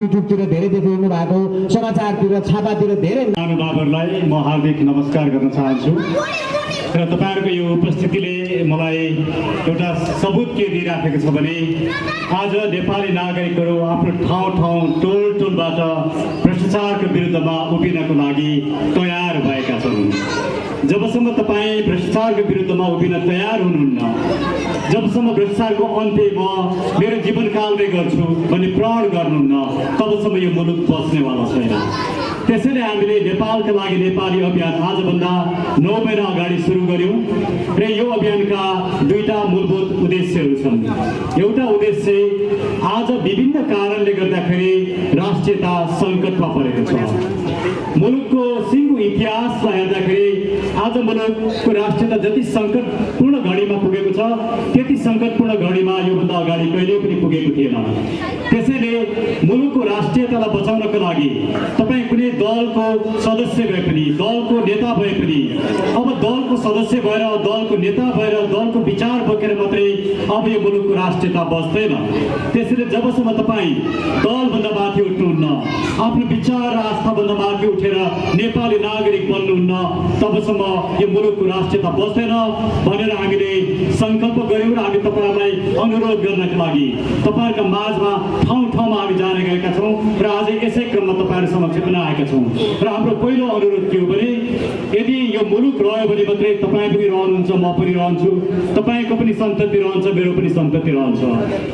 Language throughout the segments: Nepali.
युट्युबतिर धेरै देखिनु भएको समाचारतिर छापातिर धेरै महानुभावहरूलाई म हार्दिक नमस्कार गर्न चाहन्छु र तपाईहरुको यो उपस्थितिले मलाई एउटा सबुत के दिइराखेको छ भने आज नेपाली नागरिकहरू आफ्नो ठाउँ टोलबाट भ्रष्टाचारको विरुद्धमा उभिनको लागि तयार भएका छन्। जबसम्म तपाईं भ्रष्टाचारको विरुद्धमा उभिन तयार हुनुहुन्न, जबसम्म भ्रष्टाचारको अन्त्य म मेरो जीवनकालमै गर्छु भन्ने प्रण गर्नुहुन्न, तबसम्म यो मुलुक बच्नेवाला छैन। त्यसैले हामीले नेपालका लागि नेपाली अभियान आजभन्दा 9 महिना अगाडि सुरु गर्यौं र यो अभियानका दुईटा मूलभूत उद्देश्यहरू छन्। एउटा उद्देश्य आज विभिन्न कारणले गर्दाखेरि राष्ट्रियता सङ्कटमा परेको छ। मुलुकको सिङ्गो इतिहासलाई हेर्दाखेरि आज मुलुकको राष्ट्रियता जति सङ्कटपूर्ण घडीमा पुगेको छ त्यति सङ्कटपूर्ण घडीमा योभन्दा अगाडि कहिल्यै पनि पुगेको थिएन। त्यसैले मुलुकको राष्ट्रियतालाई बचाउनको लागि तपाईँ कुनै दलको सदस्य भए पनि, दलको नेता भए पनि, अब दलको सदस्य भएर, दलको नेता भएर, दलको विचार बोकेर मात्रै अब यो मुलुकको राष्ट्रियता बच्दैन। त्यसैले जबसम्म तपाईँ दलभन्दा माथि उठ्नुहुन्न, आफ्नो विचार र आस्थाभन्दा माथि उठेर नेपाली नागरिक बन्नुहुन्न, तबसम्म यो मुलुकको राष्ट्रियता बच्दैन भनेर हामीले सङ्कल्प गर्यौँ र हामी तपाईहरुलाई अनुरोध गर्नका लागि तपाईहरुका माझमा ठाउँमा हामी जाने गएका छौँ र आज यसै क्रममा तपाईहरु समक्ष पनि आएका छौँ। र हाम्रो पहिलो अनुरोध के हो भने यदि यो मुलुक रह्यो भने मात्रै तपाईँ पनि रहनुहुन्छ, म पनि रहन्छु, तपाईँको पनि सन्तति रहन्छ, मेरो पनि सन्तति रहन्छ।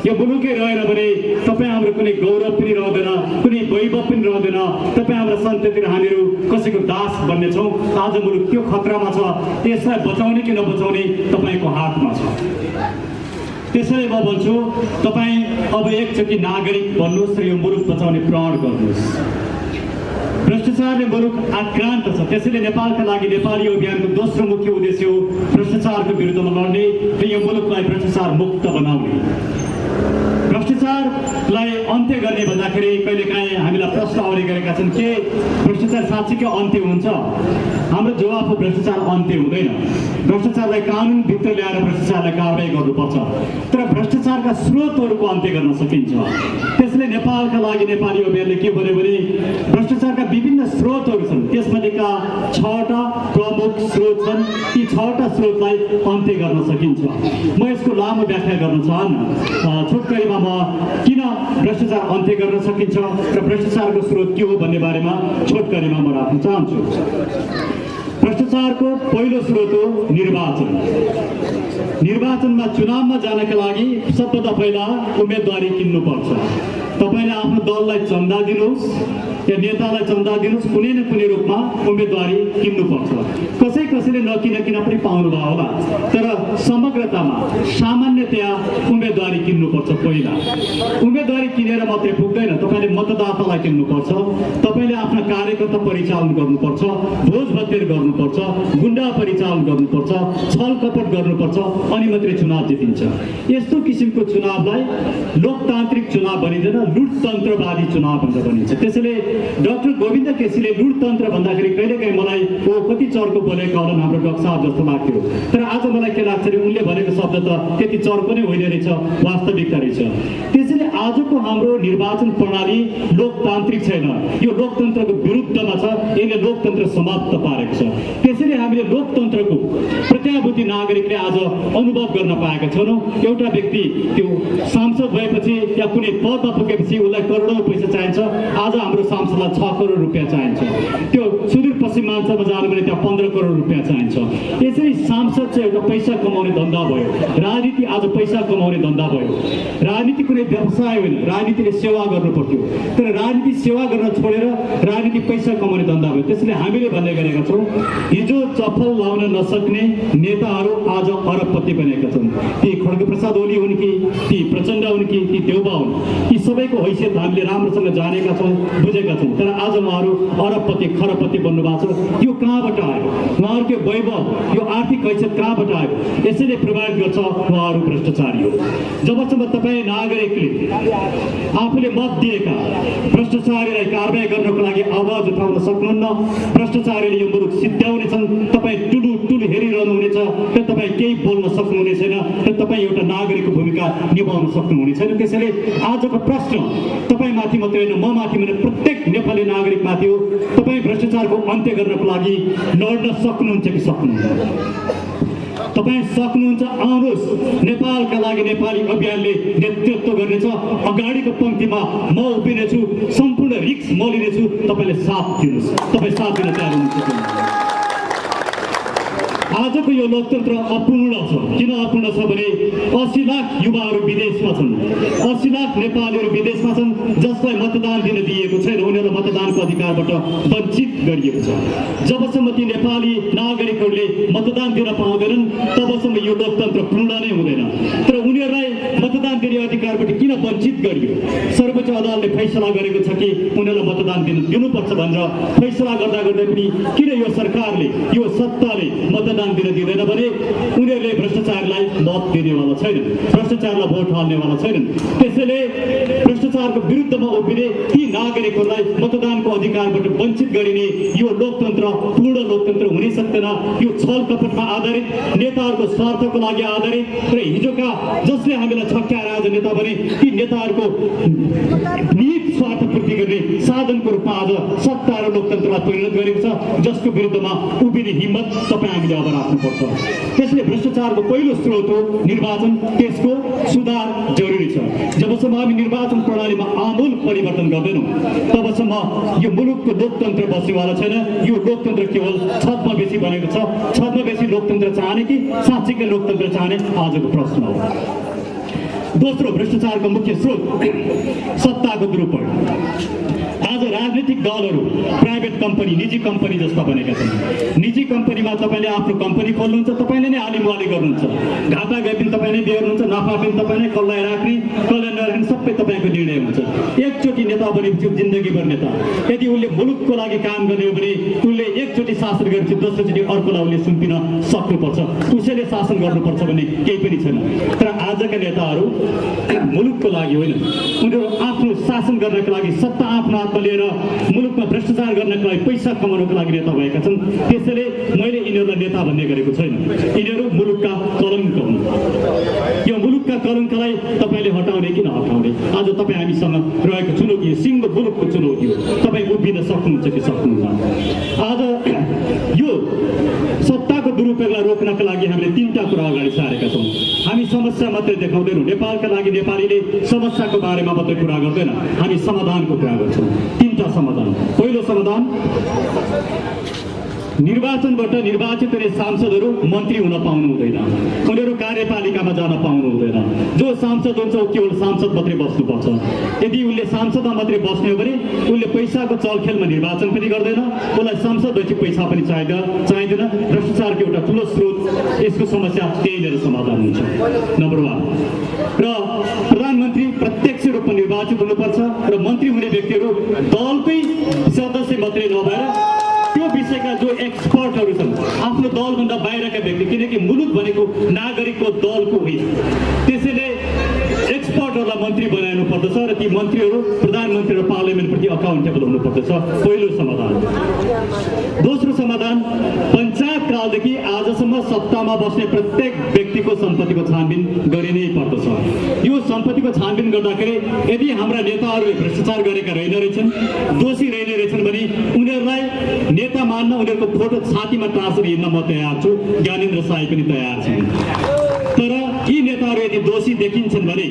यो मुलुकै रहेन भने तपाईँ हाम्रो कुनै गौरव पनि रहँदैन, कुनै वैभव पनि रहँदैन, तपाईँ हाम्रो सन्तति र हामीहरू कसैको दास बन्ने छौँ। आज मुलुक त्यो खतरामा छ, त्यसलाई बचाउने कि नबचाउने तपाईँको हातमा छ। त्यसैले म भन्छु तपाईँ अब एकचोटि नागरिक बन्नुहोस् र यो मुलुक बचाउने प्रण गर्नुहोस्। भ्रष्टाचारले मुलुक आक्रान्त छ, त्यसैले नेपालका लागि नेपाली अभियानको दोस्रो मुख्य उद्देश्य हो भ्रष्टाचारको विरुद्धमा लड्ने र यो मुलुकलाई भ्रष्टाचार मुक्त बनाउने। भ्रष्टाचारलाई अन्त्य गर्ने भन्दाखेरि कहिलेकाहीँ हामीलाई प्रश्न आउने गरेका छन् के भ्रष्टाचार साँच्चीकै अन्त्य हुन्छ? हाम्रो जवाफ हो भ्रष्टाचार अन्त्य हुँदैन। भ्रष्टाचारलाई कानुनभित्र ल्याएर भ्रष्टाचारलाई कारबाही गर्नुपर्छ, तर भ्रष्टाचारका स्रोतहरूको अन्त्य गर्न सकिन्छ। त्यसले नेपालका लागि नेपाली अभियानले के भन्यो भने भ्रष्टाचारका विभिन्न स्रोतहरू छन्, त्यसमध्येका 6वटा प्रमुख स्रोत छन्। ती 6वटा स्रोतलाई अन्त्य गर्न सकिन्छ। म यसको लामो व्याख्या गर्न चाहन्न, छोटकरीमा म किन भ्रष्टाचार अन्त्य गर्न सकिन्छ र भ्रष्टाचारको स्रोत के हो भन्ने बारेमा छोटकरीमा म राख्न चाहन्छु। भ्रष्टाचारको पहिलो स्रोत हो निर्वाचन। निर्वाचनमा चुनावमा जानका लागि सबभन्दा पहिला उम्मेदवारी किन्नुपर्छ। तपाईले आफ्नो दललाई चन्दा दिनुहोस् या नेतालाई चन्दा दिनुहोस्, कुनै न कुनै रूपमा उम्मेदवारी किन्नुपर्छ। कसैले नकिन पनि पाउनुभयो होला, तर समग्रतामा सामान्यतया उम्मेदवारी किन्नुपर्छ। पहिला उम्मेदवारी किनेर मात्रै पुग्दैन, तपाईले मतदातालाई किन्नुपर्छ, तपाईले आफ्ना कार्यकर्ता परिचालन गर्नुपर्छ, भोज भतेर गर्नुपर्छ, गुण्डा परिचालन गर्नुपर्छ, छल कपट गर्नुपर्छ, अनि मात्रै चुनाव जितिन्छ। यस्तो किसिमको चुनावलाई लोकतान्त्रिक चुनाव भनिँदैन, लुटतन्त्रवादी चुनाव भनेर भनिन्छ। त्यसैले डाक्टर गोविन्द केसीले लुटतन्त्र भन्दाखेरि कहिलेकाहीँ मलाई कति चर्को बोलेको होला हाम्रो डाक्टर साहब जस्तो लाग्थ्यो, तर आज मलाई के लाग्छ भने उनले भनेको शब्द त त्यति चर्को नै होइन रहेछ, वास्तविकता रहेछ। त्यसैले आजको हाम्रो निर्वाचन प्रणाली लोकतान्त्रिक छैन, यो लोकतन्त्रको विरुद्धमा छ, यसले लोकतन्त्र समाप्त पारेको छ। त्यसैले हामीले लोकतन्त्रको प्रत्याभूति नागरिकले आज अनुभव गर्न पाएका छौँ। एउटा व्यक्ति त्यो सांसद भएपछि या कुनै पदमा पुगेपछि उसलाई करोडौँ पैसा चाहिन्छ, आज हाम्रो सांसदलाई 6 करोड रुपियाँ चाहिन्छ। त्यो सुदूरपश्चिमाञ्चलमा जानु भने त्यहाँ 15 करोड रुपियाँ चाहिन्छ। यसरी सांसद चाहिँ एउटा पैसा कमाउने धन्दा भयो, राजनीति आज पैसा कमाउने धन्दा भयो। राजनीति कुनै व्यवसाय होइन, राजनीतिले सेवा गर्नु पर्थ्यो, तर राजनीति सेवा गर्न छोडेर राजनीति पैसा कमाउने धन्दा भयो। त्यसैले हामीले भन्ने गरेका छौँ हिजो चप्पल लाउन नसक्ने नेताहरू आज अरबपति बनेका छन्। ती खड्गप्रसाद ओली हुन् कि, ती प्रचण्ड हुन् कि, ती देउबा हुन्, यी सबैको हैसियत हामीले राम्रोसँग जानेका छौँ, बुझेका छौँ, तर आज उहाँहरू अरबपति खरबपति बन्नु भएको छ। यो कहाँबाट आयो? उहाँहरूको वैभव, यो आर्थिक हैसियत कहाँबाट आयो? यसैले प्रभावित गर्छ उहाँहरू भ्रष्टाचारी हो। जबसम्म तपाईँ नागरिकले आफूले मत दिएका भ्रष्ट भ्रष्टाचारीलाई कारबाही गर्नको लागि आवाज उठाउन सक्नुहुन्न। भ्रष्टाचारीले यो मुलुक सिद्ध्याउनेछन्। तपाईँ टुलु हेरिरहनु हुनेछ र तपाईँ केही बोल्न सक्नुहुने छैन र तपाईँ एउटा नागरिकको भूमिका निभाउन सक्नुहुने छैन। त्यसैले आजको प्रश्न तपाईँमाथि मात्रै होइन, म माथि भने प्रत्येक नेपाली नागरिकमाथि हो। तपाईँ भ्रष्टाचारको अन्त्य गर्नको लागि लड्न सक्नुहुन्छ कि सक्नुहुन्न? तपाईँ सक्नुहुन्छ, आउनुहोस्। नेपालका लागि नेपाली अभियानले नेतृत्व गर्नेछ। अगाडिको पङ्क्तिमा म उभिनेछु, सम्पूर्ण रिस्क म लिनेछु। तपाईँले साथ दिनुहोस्। तपाईँ साथ दिन तयार हुनुहुन्छ? आजको यो लोकतन्त्र अपूर्ण छ। किन अपूर्ण छ भने 80 लाख युवाहरू विदेशमा छन्, 80 लाख नेपालीहरू विदेशमा छन् जसलाई मतदान दिन दिएको छैन। उनीहरूलाई मतदानको अधिकारबाट वञ्चित गरिएको छ। जबसम्म ती नेपाली नागरिकहरूले मतदान दिन पाउँदैनन् तबसम्म यो लोकतन्त्र पूर्ण नै हुँदैन। तर उनीहरूलाई मतदान दिने अधिकारबाट किन वञ्चित गरियो? सर्वोच्च अदालतले फैसला गरेको छ कि उनीहरूलाई मतदान दिनुपर्छ भनेर फैसला गर्दा गर्दै पनि किन यो सरकारले, यो सत्ताले मतदान दिन दिँदैन भने उनीहरूले भ्रष्टाचारलाई मत दिनेवाला छैनन्, भ्रष्टाचारलाई भोट हाल्नेवाला छैनन्। त्यसैले भ्रष्टाचारको विरुद्धमा उभिने ती नागरिकहरूलाई मतदानको अधिकारबाट वञ्चित गरिने यो लोकतन्त्र पूर्ण लोकतन्त्र हुनै सक्दैन। यो छल कपटमा आधारित, नेताहरूको स्वार्थको लागि आधारित र हिजोका जसले हामीलाई छक्क्याएर आज नेता बने ती नेताहरूको निहित स्वार्थ पूर्ति गर्ने साधनको रूपमा आज सत्ता र लोकतन्त्रलाई परिणत गरेको छ, जसको विरुद्धमा उभिने हिम्मत तपाईँ हामीले अब राख्नुपर्छ। त्यसले भ्रष्टाचारको पहिलो स्रोत हो निर्वाचन, त्यसको सुधार जरुरी छ। जबसम्म हामी निर्वाचन प्रणालीमा आमूल परिवर्तन गर्दैनौँ तबसम्म यो मुलुकको लोकतन्त्र बस्नेवाला छैन। यो लोकतन्त्र केवल छदमा बेसी बनेको छ। छदमा बेसी लोकतन्त्र चाहने कि साँच्चीकै लोकतन्त्र चाहने आजको प्रश्न हो। दोस्रो, भ्रष्टाचारको मुख्य स्रोत सत्ताको दुरुपयोग। आज राजनीतिक दलहरू प्राइभेट कम्पनी, निजी कम्पनी जस्ता बनेका छन्। निजी कम्पनीमा तपाईँले आफ्नो कम्पनी खोल्नुहुन्छ, तपाईँले नै आलिमुवाली गर्नुहुन्छ। घाटा गए पनि तपाईँ नै बेहोर्नुहुन्छ, नाफा पनि तपाईँ नै, कसलाई राख्ने कसलाई नराख्ने सबै तपाईँको निर्णय हुन्छ। एकचोटि नेता बनेपछि जिन्दगीभर नेता। यदि उसले मुलुकको लागि काम गर्ने हो भने उसले एकचोटि शासन गरेपछि दोस्रोचोटि अर्कोलाई उसले सुम्पिन सक्नुपर्छ। उसैले शासन गर्नुपर्छ भन्ने केही पनि छैन। तर आजका नेताहरू मुलुकको लागि होइन, उनीहरू आफ्नो शासन गर्नको लागि, सत्ता आफ्नो हातमा लिएर मुलुकमा भ्रष्टाचार गर्नको लागि, पैसा कमाउनको लागि नेता भएका छन्। त्यसैले मैले यिनीहरूलाई नेता भन्ने गरेको छैन। यिनीहरू मुलुकका कलङ्क हुन्। यो मुलुकका कलङ्कलाई तपाईँले हटाउने कि नहटाउने आज तपाईँ हामीसँग रहेको चुनौती, सिङ्गो मुलुकको चुनौती हो। तपाईँ उभिन सक्नुहुन्छ कि सक्नुहुन्न? आज यो सत्ताको दुरुपयोगलाई रोक्नका लागि हामीले 3टा कुरा अगाडि सारेका छौँ। हामी समस्या मात्रै देखाउँदैनौँ। नेपालका लागि नेपालीले समस्याको बारेमा मात्रै कुरा गर्दैन, हामी समाधानको कुरा गर्छौँ। 3टा समाधान। पहिलो समाधान, निर्वाचनबाट निर्वाचित हुने सांसदहरू मन्त्री हुन पाउनु हुँदैन, उनीहरू कार्यपालिकामा जान पाउनु हुँदैन। जो सांसद हुन्छ केवल सांसद मात्रै बस्नुपर्छ। यदि उसले सांसदमा मात्रै बस्ने हो भने उसले पैसाको चलखेलमा निर्वाचन पनि गर्दैन, उसलाई सांसद भएपछि पैसा पनि चाहिँदैन। भ्रष्टाचारको एउटा ठुलो स्रोत, यसको समस्या त्यहीँनिर समाधान हुन्छ। नम्बर 1 र प्रधानमन्त्री प्रत्यक्ष रूपमा निर्वाचित हुनुपर्छ र मन्त्री हुने व्यक्तिहरू दलकै सदस्य मात्रै नभएर त्यो विषयका जो एक्सपर्टहरू छन्, आफ्नो दलभन्दा बाहिरका व्यक्ति, किनकि मुलुक भनेको नागरिकको दलको होइन। त्यसैले एक्सपर्टहरूलाई मन्त्री बनाउनु पर्दछ र ती मन्त्रीहरू प्रधानमन्त्री र पार्लियामेन्टप्रति अकाउन्टेबल हुनुपर्दछ। पहिलो समाधान। दोस्रो समाधान, पञ्चायत कालदेखि आजसम्म सत्तामा बस्ने प्रत्येक व्यक्तिको सम्पत्तिको छानबिन गरिनै पर्दछ। यो सम्पत्तिको छानबिन गर्दाखेरि यदि हाम्रा नेताहरूले भ्रष्टाचार गरेका रहेछन्, दोषी रहेछन् भने उनीहरूलाई नेता मान्न, उनीहरूको फोटो छातीमा टाँसेर हिँड्न म तयार छु, ज्ञानेन्द्र साई पनि तयार छन्। तर यी नेताहरू यदि दोषी देखिन्छन् भने,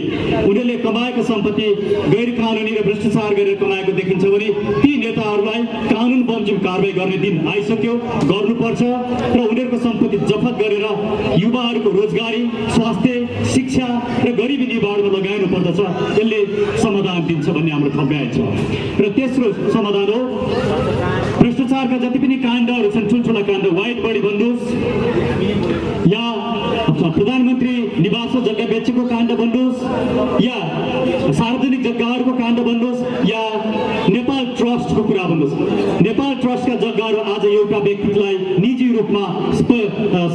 उनीहरूले कमाएको सम्पत्ति गैर कानुनी र भ्रष्टाचार गरेर कमाएको देखिन्छ भने ती नेताहरूलाई कानुन बमोजिम कारबाही गर्ने दिन आइसक्यो, गर्नुपर्छ र उनीहरूको सम्पत्ति जफत गरेर युवाहरूको रोजगारी, स्वास्थ्य, शिक्षा र गरिबी निवारणमा लगाउनु पर्दछ। यसले समाधान दिन्छ भन्ने हाम्रो ठम्ब्याइ छ। र तेस्रो समाधान हो, भ्रष्टाचारका जति पनि काण्डहरू छन्, ठुल्ठुला काण्ड, व्हाइट बडी भन्नुहोस् या प्रधानमन्त्री निवासको जग्गा बेचेको काण्ड भन्नुहोस् या सार्वजनिक जग्गाहरूको काण्ड भन्नुहोस् या नेपाल ट्रस्टको कुरा भन्नुहोस्। नेपाल ट्रस्टका जग्गाहरू आज एउटा व्यक्तिलाई निजी रूपमा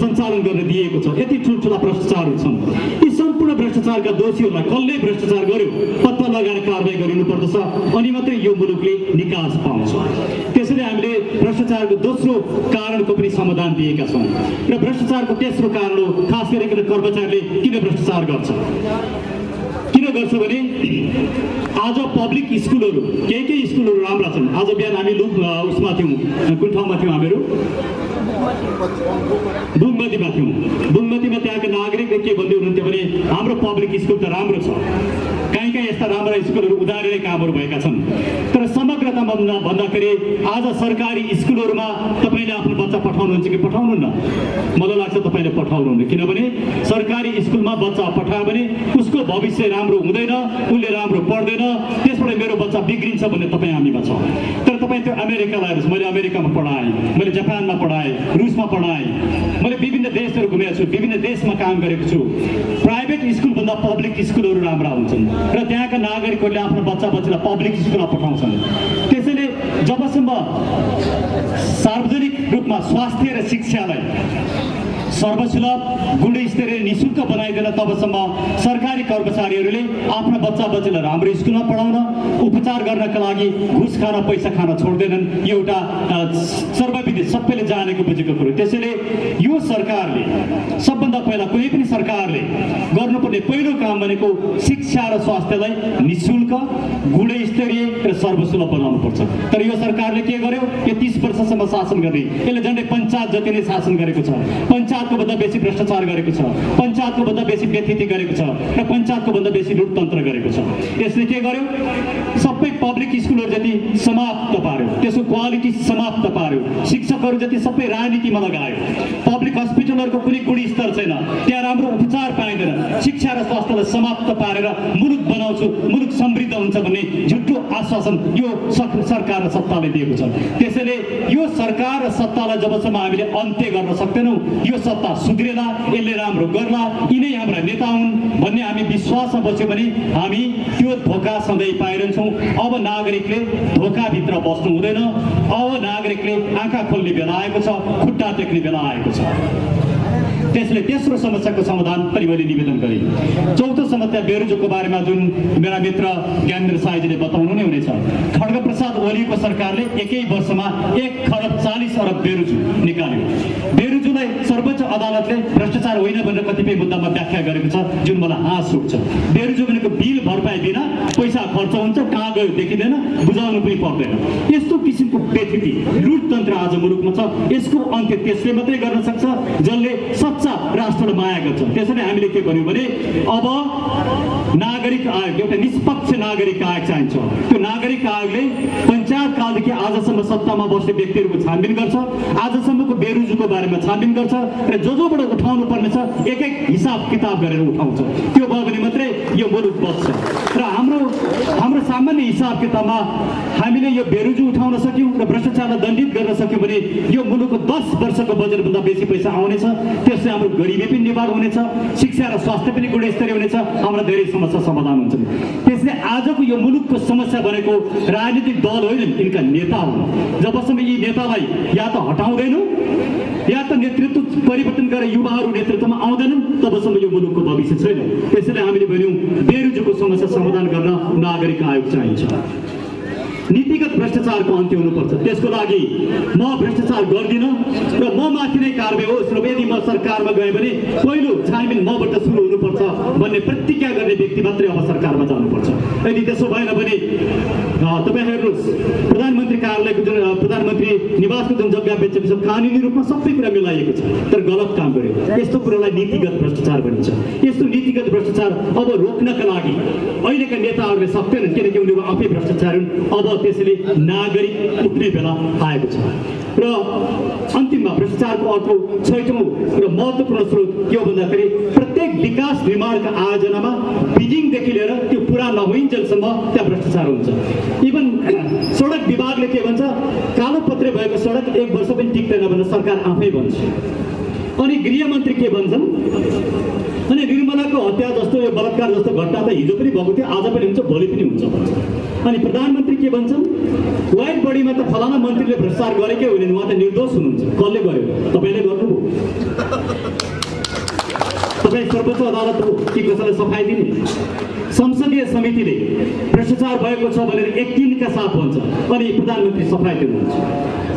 सञ्चालन गर्न दिएको छ। यति ठुल्ठुला भ्रष्टाचारहरू छन्। यी सम्पूर्ण भ्रष्टाचारका दोषीहरूलाई कसले भ्रष्टाचार गर्यो पत्ता लगाएर कारबाही गरिनुपर्दछ, अनि मात्रै यो मुलुकले निकास पाउँछ। त्यसैले हामीले भ्रष्टाचारको दोस्रो कारणको पनि समाधान दिएका छौँ। र भ्रष्टाचारको तेस्रो कारण हो खास गरिकन कर्मचारीले किन भ्रष्टाचार गर्छ। किन गर्छ भने आज पब्लिक स्कुलहरू केही स्कुलहरू राम्रा छन्। आज बिहान हामी उसमा थियौँ, कुन ठाउँमा थियौँ हामीहरू? बुङमतीमा थियौँ। बुङमतीमा त्यहाँका नागरिकले के भन्दै हुनुहुन्थ्यो भने हाम्रो पब्लिक स्कुल त राम्रो छ, कहीँ कहीँ यस्ता राम्रा स्कुलहरू उदाहरणीय कामहरू भएका छन्। तर समग्रतामा भन्दाखेरि आज सरकारी स्कुलहरूमा तपाईँले आफ्नो बच्चा पठाउनुहुन्छ कि पठाउनुहुन्न? मलाई लाग्छ तपाईँले पठाउनुहुन्न, किनभने सरकारी स्कुलमा बच्चा पठायो भने उसको भविष्य राम्रो हुँदैन, उसले राम्रो पढ्दैन, त्यसबाट मेरो बच्चा बिग्रिन्छ भन्ने तपाईँ हामीमा छ। तर तपाईँ त्यो अमेरिका लाएर, मैले अमेरिकामा पढाएँ, मैले जापानमा पढाएँ, रुसमा पढाएँ, मैले विभिन्न देशहरू घुमेको छु, विभिन्न देशमा काम गरेको छु। प्राइभेट स्कुलभन्दा पब्लिक स्कुलहरू राम्रा हुन्छन् र त्यहाँका नागरिकहरूले आफ्नो बच्चा बच्चालाई पब्लिक स्कुलमा पठाउँछन्। त्यसैले जबसम्म सार्वजनिक रूपमा स्वास्थ्य र शिक्षालाई सर्वसुलभ गुणस्तरीय निःशुल्क बनाइदिन तबसम्म सरकारी कर्मचारीहरूले आफ्ना बच्चा बच्चीलाई राम्रो स्कुलमा पढाउन, उपचार गर्नका लागि घुस खान, पैसा खान छोड्दैनन्। यो एउटा सर्वविदित सबैले जानेको बुझेको कुरो। त्यसैले यो सरकारले सबभन्दा पहिला, कुनै पनि सरकारले गर्नुपर्ने पहिलो काम भनेको शिक्षा र स्वास्थ्यलाई निःशुल्क, गुणस्तरीय र सर्वसुलभ बनाउनुपर्छ। तर यो सरकारले के गर्यो? यो 30 वर्षसम्म शासन गर्ने, यसले झन्डै पञ्चायत जति नै शासन गरेको छ। पञ्चायतको भन्दा बेसी भ्रष्टाचार गरेको छ, पञ्चायतको भन्दा बेसी व्यथिति गरेको छ र पञ्चायतको भन्दा बेसी लुटतन्त्र गरेको छ। यसले के गर्यो? सबै पब्लिक स्कुलहरू जति समाप्त पार्यो, त्यसको क्वालिटी समाप्त पार्यो, शिक्षकहरू जति सबै राजनीतिमा लगायो, पब्लिक हस्पिटलहरूको कुनै गुणस्तर छैन, त्यहाँ राम्रो उपचार पाइँदैन, शिक्षा र स्वास्थ्यलाई समाप्त पारेर मुलुक बनाउँछु, मुलुक समृद्ध हुन्छ भन्ने झुटो आश्वासन यो सरकार र सत्ताले दिएको छ। त्यसैले यो सरकार र सत्तालाई जबसम्म हामीले अन्त्य गर्न सक्दैनौँ, यो सत्ता सुध्रेला, यसले राम्रो गर्ला, यिनै हाम्रा नेता हुन् भन्ने हामी विश्वासमा बस्यो भने हामी त्यो धोका सधैँ पाइरहन्छौँ। अब नागरिकले धोकाभित्र बस्नु हुँदैन। अब नागरिकले आँखा खोल्ने बेला आएको छ, खुट्टा टेक्ने बेला आएको छ। त्यसले तेस्रो समस्याको समाधान पनि मैले निवेदन गरेँ। चौथो समस्या बेरोजगारको बारेमा जुन मेरा मित्र ज्ञानेन्द्र साईजीले बताउनु नै हुनेछ। खड्गप्रसाद ओलीको सरकारले एकै वर्षमा 1 खरब 40 अरब बेरोजु निकाल्यो। बेरोजुलाई सर्वोच्च अदालतले भ्रष्टाचार होइन भनेर कतिपय मुद्दामा व्याख्या गरेको छ, जुन मलाई हाँस उठ्छ। बेरोजु भनेको बिल भरपाई बिना पैसा खर्च हुन्छ, कहाँ गयो देखिँदैन, बुझाउनु पनि पर्दैन। यस्तो किसिमको व्यथिति लुटतन्त्र आज मुलुकमा छ। यसको अन्त्य त्यसले मात्रै गर्न सक्छ जसले सच्चा राष्ट्रलाई माया गर्छ। त्यसैले हामीले के भन्यौँ भने अब नागरिक आयोग, एउटा निष्पक्ष नागरिक आयोग चाहिन्छ। त्यो नागरिक आयोगले पञ्चायत कालदेखि आजसम्म सत्तामा बस्ने व्यक्तिहरूको छानबिन गर्छ, आजसम्मको बेरोजगारको बारेमा छानबिन गर्छ र जोबाट उठाउनु पर्ने छ एक एक हिसाब किताब गरेर उठाउँछ। त्यो भयो भने मात्रै यो मुलुक बच्छ। र हाम्रो सामान्य हिसाब किताबमा हामीले यो बेरोजगार उठाउन सक्यौँ र भ्रष्टाचारलाई दण्डित गर्न सक्यौँ भने यो मुलुकको 10 वर्षको बजेटभन्दा बेसी पैसा आउनेछ। त्यसले हाम्रो गरिबी पनि निवार हुनेछ, शिक्षा र स्वास्थ्य पनि गुणस्तरीय हुनेछ, हाम्रा धेरै समस्या समाधान हुन्छन्। त्यसले आजको यो मुलुकको समस्या भनेको राजनीतिक दल होइन, यिनका नेता हुन्। जबसम्म यी नेतालाई या त हटाउँदैनौँ या त नेतृत्व परिवर्तन गरेर युवाहरू नेतृत्वमा आउँदैनन्, तबसम्म यो मुलुकको भविष्य छैन। त्यसैले हामीले भन्यौँ बेरोजगारको समस्या समाधान गर्न नागरिक आयोग चाहिन्छ। नीतिगत भ्रष्टाचारको अन्त्य हुनुपर्छ। त्यसको लागि म भ्रष्टाचार गर्दिनँ र म माथि नै कारबाही होस् र यदि म सरकारमा गएँ भने पहिलो छानबिन मबाट सुरु हुनुपर्छ भन्ने प्रतिज्ञा गर्ने व्यक्ति मात्रै अब सरकारमा जानुपर्छ। यदि त्यसो भएन भने तपाईँ हेर्नुहोस्, प्रधानमन्त्री कार्यालयको जुन प्रधानमन्त्री निवासको जुन जग्गा बेचेपछि कानुनी रूपमा सबै कुरा मिलाइएको छ, तर गलत काम गर्यो। यस्तो कुरालाई नीतिगत भ्रष्टाचार भनिन्छ। यस्तो नीतिगत भ्रष्टाचार अब रोक्नका लागि अहिलेका नेताहरूले सक्दैनन्, किनकि उनीहरू आफै भ्रष्टाचार हुन्। अब त्यसैले नागरिक उठ्ने बेला आएको छ। र अन्तिममा भ्रष्टाचारको अर्को छैटौँ र महत्त्वपूर्ण स्रोत के हो भन्दाखेरि प्रत्येक विकास निर्माणका आयोजनामा बिजिङदेखि लिएर त्यो पुरा नहोइन्जेलसम्म त्यहाँ भ्रष्टाचार हुन्छ। इभन सडक विभागले के भन्छ, कालोपत्रे भएको सडक 1 वर्ष पनि टिक्दैन भनेर सरकार आफै भन्छ। अनि गृहमन्त्री के भन्छन्, अनि निर्मलाको हत्या जस्तो यो बलात्कार जस्तो घटना त हिजो पनि भएको थियो, आज पनि हुन्छ, भोलि पनि हुन्छ भन्छ। अनि प्रधानमन्त्री के भन्छन्, व्हाइट बडीमा त फलाना मन्त्रीले भ्रष्टाचार गरेकै होइन, उहाँ त निर्दोष हुनुहुन्छ। कसले गर्यो? तपाईँले गर्नुभयो। तपाईँ सर्वोच्च अदालत हो कि कसैलाई सफाई दिने? संसदीय समितिले भ्रष्टाचार भएको छ भनेर एक दिनका साथ भन्छ अनि प्रधानमन्त्री सफाई दिनुहुन्छ।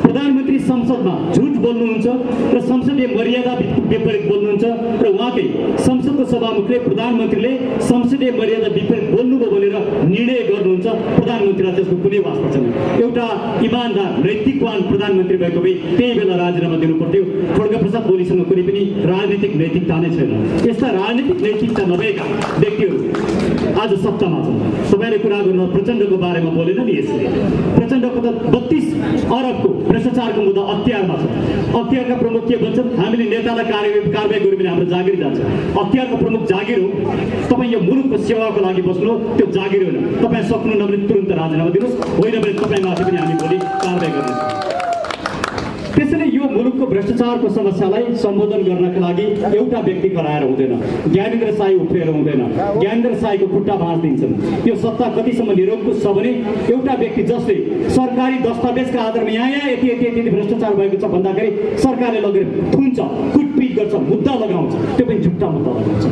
प्रधानमन्त्री संसदमा झुट बोल्नुहुन्छ र संसदीय मर्यादा विपरीत बोल्नुहुन्छ र उहाँकै संसदको सभामुखले प्रधानमन्त्रीले संसदीय मर्यादा विपरीत बोल्नुभयो भनेर निर्णय गर्नुहुन्छ। प्रधानमन्त्रीलाई त्यसको कुनै वास्ता छैन। एउटा इमानदार नैतिकवान प्रधानमन्त्री भएको भए त्यही बेला राजीनामा दिनु पर्थ्यो। खड्गप्रसाद ओलीसँग कुनै पनि राजनीतिक नैतिकता नै छैन। यस्ता राजनीतिक नैतिकता नभएका व्यक्तिहरू आज सत्तामा छन्। तपाईँले कुरा गर्नु प्रचण्डको बारेमा बोलेन नि यसले। प्रचण्डको त 32 अरबको भ्रष्टाचारको मुद्दा अख्तियारमा छ। अख्तियारका प्रमुख के भन्छन्? हामीले नेतालाई कारबाही गर्यो भने हाम्रो जागिर जान्छ। अख्तियारको प्रमुख जागिर हो। तपाईँ यो मुलुकको सेवाको लागि बस्नु हो, त्यो जागिर होइन। तपाईँ सक्नु नभने तुरन्त राजीनामा दिनुहोस्, होइन भने तपाईँमाथि पनि हामी भोलि कारबाही गर्नेछौँ। त्यसैले यो मुलुकको भ्रष्टाचारको समस्यालाई सम्बोधन गर्नका लागि एउटा व्यक्ति कराएर हुँदैन। ज्ञानेन्द्र साई उफ्रिएर हुँदैन। ज्ञानेन्द्र साईको खुट्टा भाँचिदिन्छन्। यो सत्ता कतिसम्म निरङ्कुश छ भने एउटा व्यक्ति जसले सरकारी दस्तावेजका आधारमा यहाँ यति भ्रष्टाचार भएको छ भन्दाखेरि सरकारले लगेर थुन्छ, कुटपिट गर्छ, मुद्दा लगाउँछ, त्यो पनि झुट्टा मुद्दा लगाउँछ।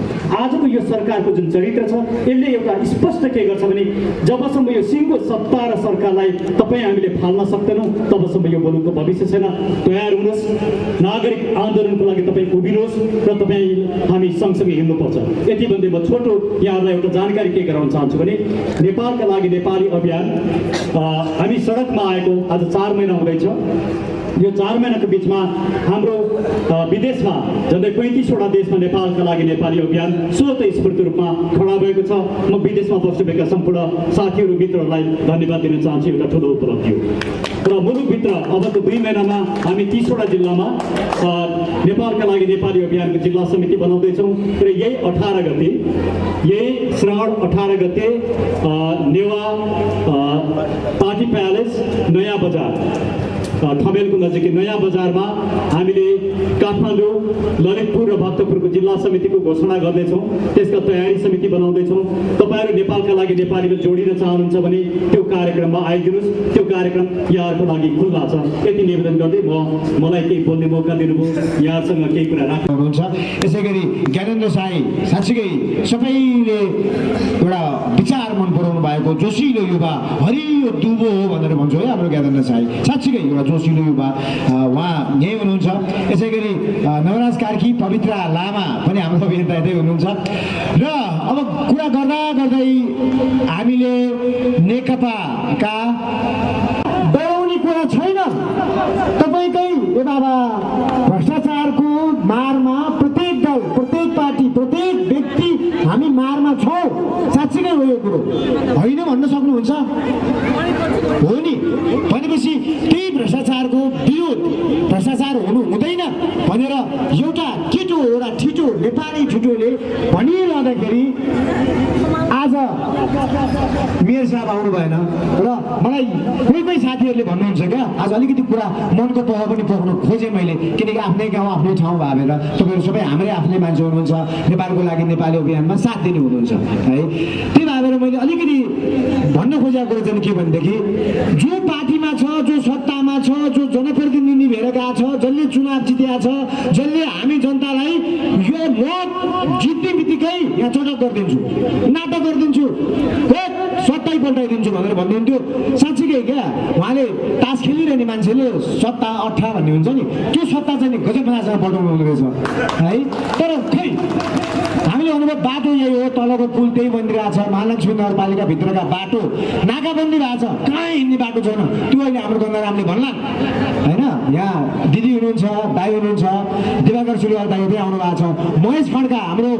आजको यो सरकारको जुन चरित्र छ यसले एउटा स्पष्ट के गर्छ भने जबसम्म यो सिङ्गो सत्ता र सरकारलाई तपाईँ हामीले फाल्न सक्दैनौँ तबसम्म यो मुलुकको भविष्य छैन। तयार हुनुहोस्, नागरिक आन्दोलनको लागि तपाईँ उभिनुहोस् र तपाईँ हामी सँगसँगै हिँड्नुपर्छ। यति भन्दै म छोटो यहाँलाई एउटा जानकारी के गराउन चाहन्छु भने नेपालका लागि नेपाली अभियान हामी सडकमा आएको आज 4 महिना हुँदैछ। यो 4 महिनाको बिचमा हाम्रो विदेशमा झन्डै 35वटा देशमा नेपालका लागि नेपाली अभियान स्वतस्फूर्त रूपमा खडा भएको छ। म विदेशमा बस्नुभएका सम्पूर्ण साथीहरू मित्रहरूलाई धन्यवाद दिन चाहन्छु। एउटा ठुलो उपलब्धि हो र मुलुकभित्र अबको 2 महिनामा हामी 30वटा जिल्लामा नेपालका लागि नेपाली अभियानको जिल्ला समिति बनाउँदैछौँ र यही 18 गते, यही श्रावण 18 गते नेवा पार्टी प्यालेस नयाँ बजार ठमेलको नजिकै नयाँ बजारमा हामीले काठमाडौँ, ललितपुर र भक्तपुरको जिल्ला समितिको घोषणा गर्दैछौँ। त्यसका तयारी समिति बनाउँदैछौँ। तपाईँहरू नेपालका लागि नेपालीमा जोडिन चाहनुहुन्छ भने त्यो कार्यक्रममा आइदिनुहोस्। त्यो कार्यक्रम यहाँहरूको लागि खुल्ला छ। यति निवेदन गर्दै मलाई केही बोल्ने मौका दिनुभयो, यहाँसँग केही कुरा राख्नुहुन्छ। यसै गरी ज्ञानेन्द्र साई साँच्चीकै सबैले एउटा विचार मन पराउनु भएको जोसिलो युवा, हरियो दुबो हो भनेर भन्छु है हाम्रो ज्ञानेन्द्र साई। साँच्चीकै एउटा जोसिलो युवा उहाँ यहीँ हुनुहुन्छ। यसै गरी नवराज कार्की, पवित्रा लामा पनि हाम्रो अभियन्ता यतै हुनुहुन्छ। र अब कुरा गर्दै हामीले नेकपाका डराउने कुरा छैन। तपाईँकै ए बाबा भ्रष्टाचारको मारमा प्रत्येक दल, प्रत्येक पार्टी, प्रत्येक व्यक्ति हामी मारमा छौँ। साँच्चै नै हो यो कुरो, होइन भन्न सक्नुहुन्छ? हो नि। भनेपछि त्यही भ्रष्टाचारको विरोध, भ्रष्टाचार हुनु हुँदैन भनेर एउटा केटो, एउटा ठिटो नेपाली ठिटोले भनिरहँदाखेरि आज मेयर साहब आउनु भएन र मलाई कोही साथीहरूले भन्नुहुन्छ क्या, आज अलिकति कुरा मनको तह पनि पोख्नु खोजेँ मैले, किनकि आफ्नै गाउँ आफ्नै ठाउँ भावेर तपाईँहरू सबै हाम्रै आफ्नै मान्छे हुनुहुन्छ, नेपालको लागि नेपाली अभियानमा साथ दिने हुनुहुन्छ है। त्यही भएर मैले अलिकति भन्न खोजेको कुरो चाहिँ के भनेदेखि जो पार्टीमा छ, जो सत्तामा छ, जो जनप्रतिनिधि भएर गएको छ, जसले चुनाव जितेको छ, जसले हामी जनतालाई यो मत जित्ने बित्तिकै यहाँ चटक गरिदिन्छु, नाटक गरिदिन्छु, सत्तै पल्टाइदिन्छु भनेर भन्नुहुन्थ्यो। साँच्चीकै क्या, उहाँले तास खेलिरहने मान्छेले सत्ता 18 भन्ने हुन्छ नि, त्यो सत्ता चाहिँ गजब मजासँग पल्टाउनु हुँदो रहेछ है। तर खै हामीले अनुभव बाटो यही हो, तलको पुल त्यही बनिरहेको छ, महालक्ष्मी नगरपालिकाभित्रका बाटो नाकाबन्दी भएको छ, कहाँ हिँड्ने बाटो छैन। त्यो अहिले हाम्रो गङ्गारामले भन्ला होइन। यहाँ दिदी हुनुहुन्छ, दाई हुनुहुन्छ, दिवाकर सुरुवाल दाई पनि आउनु भएको छ, महेश खड्का हाम्रो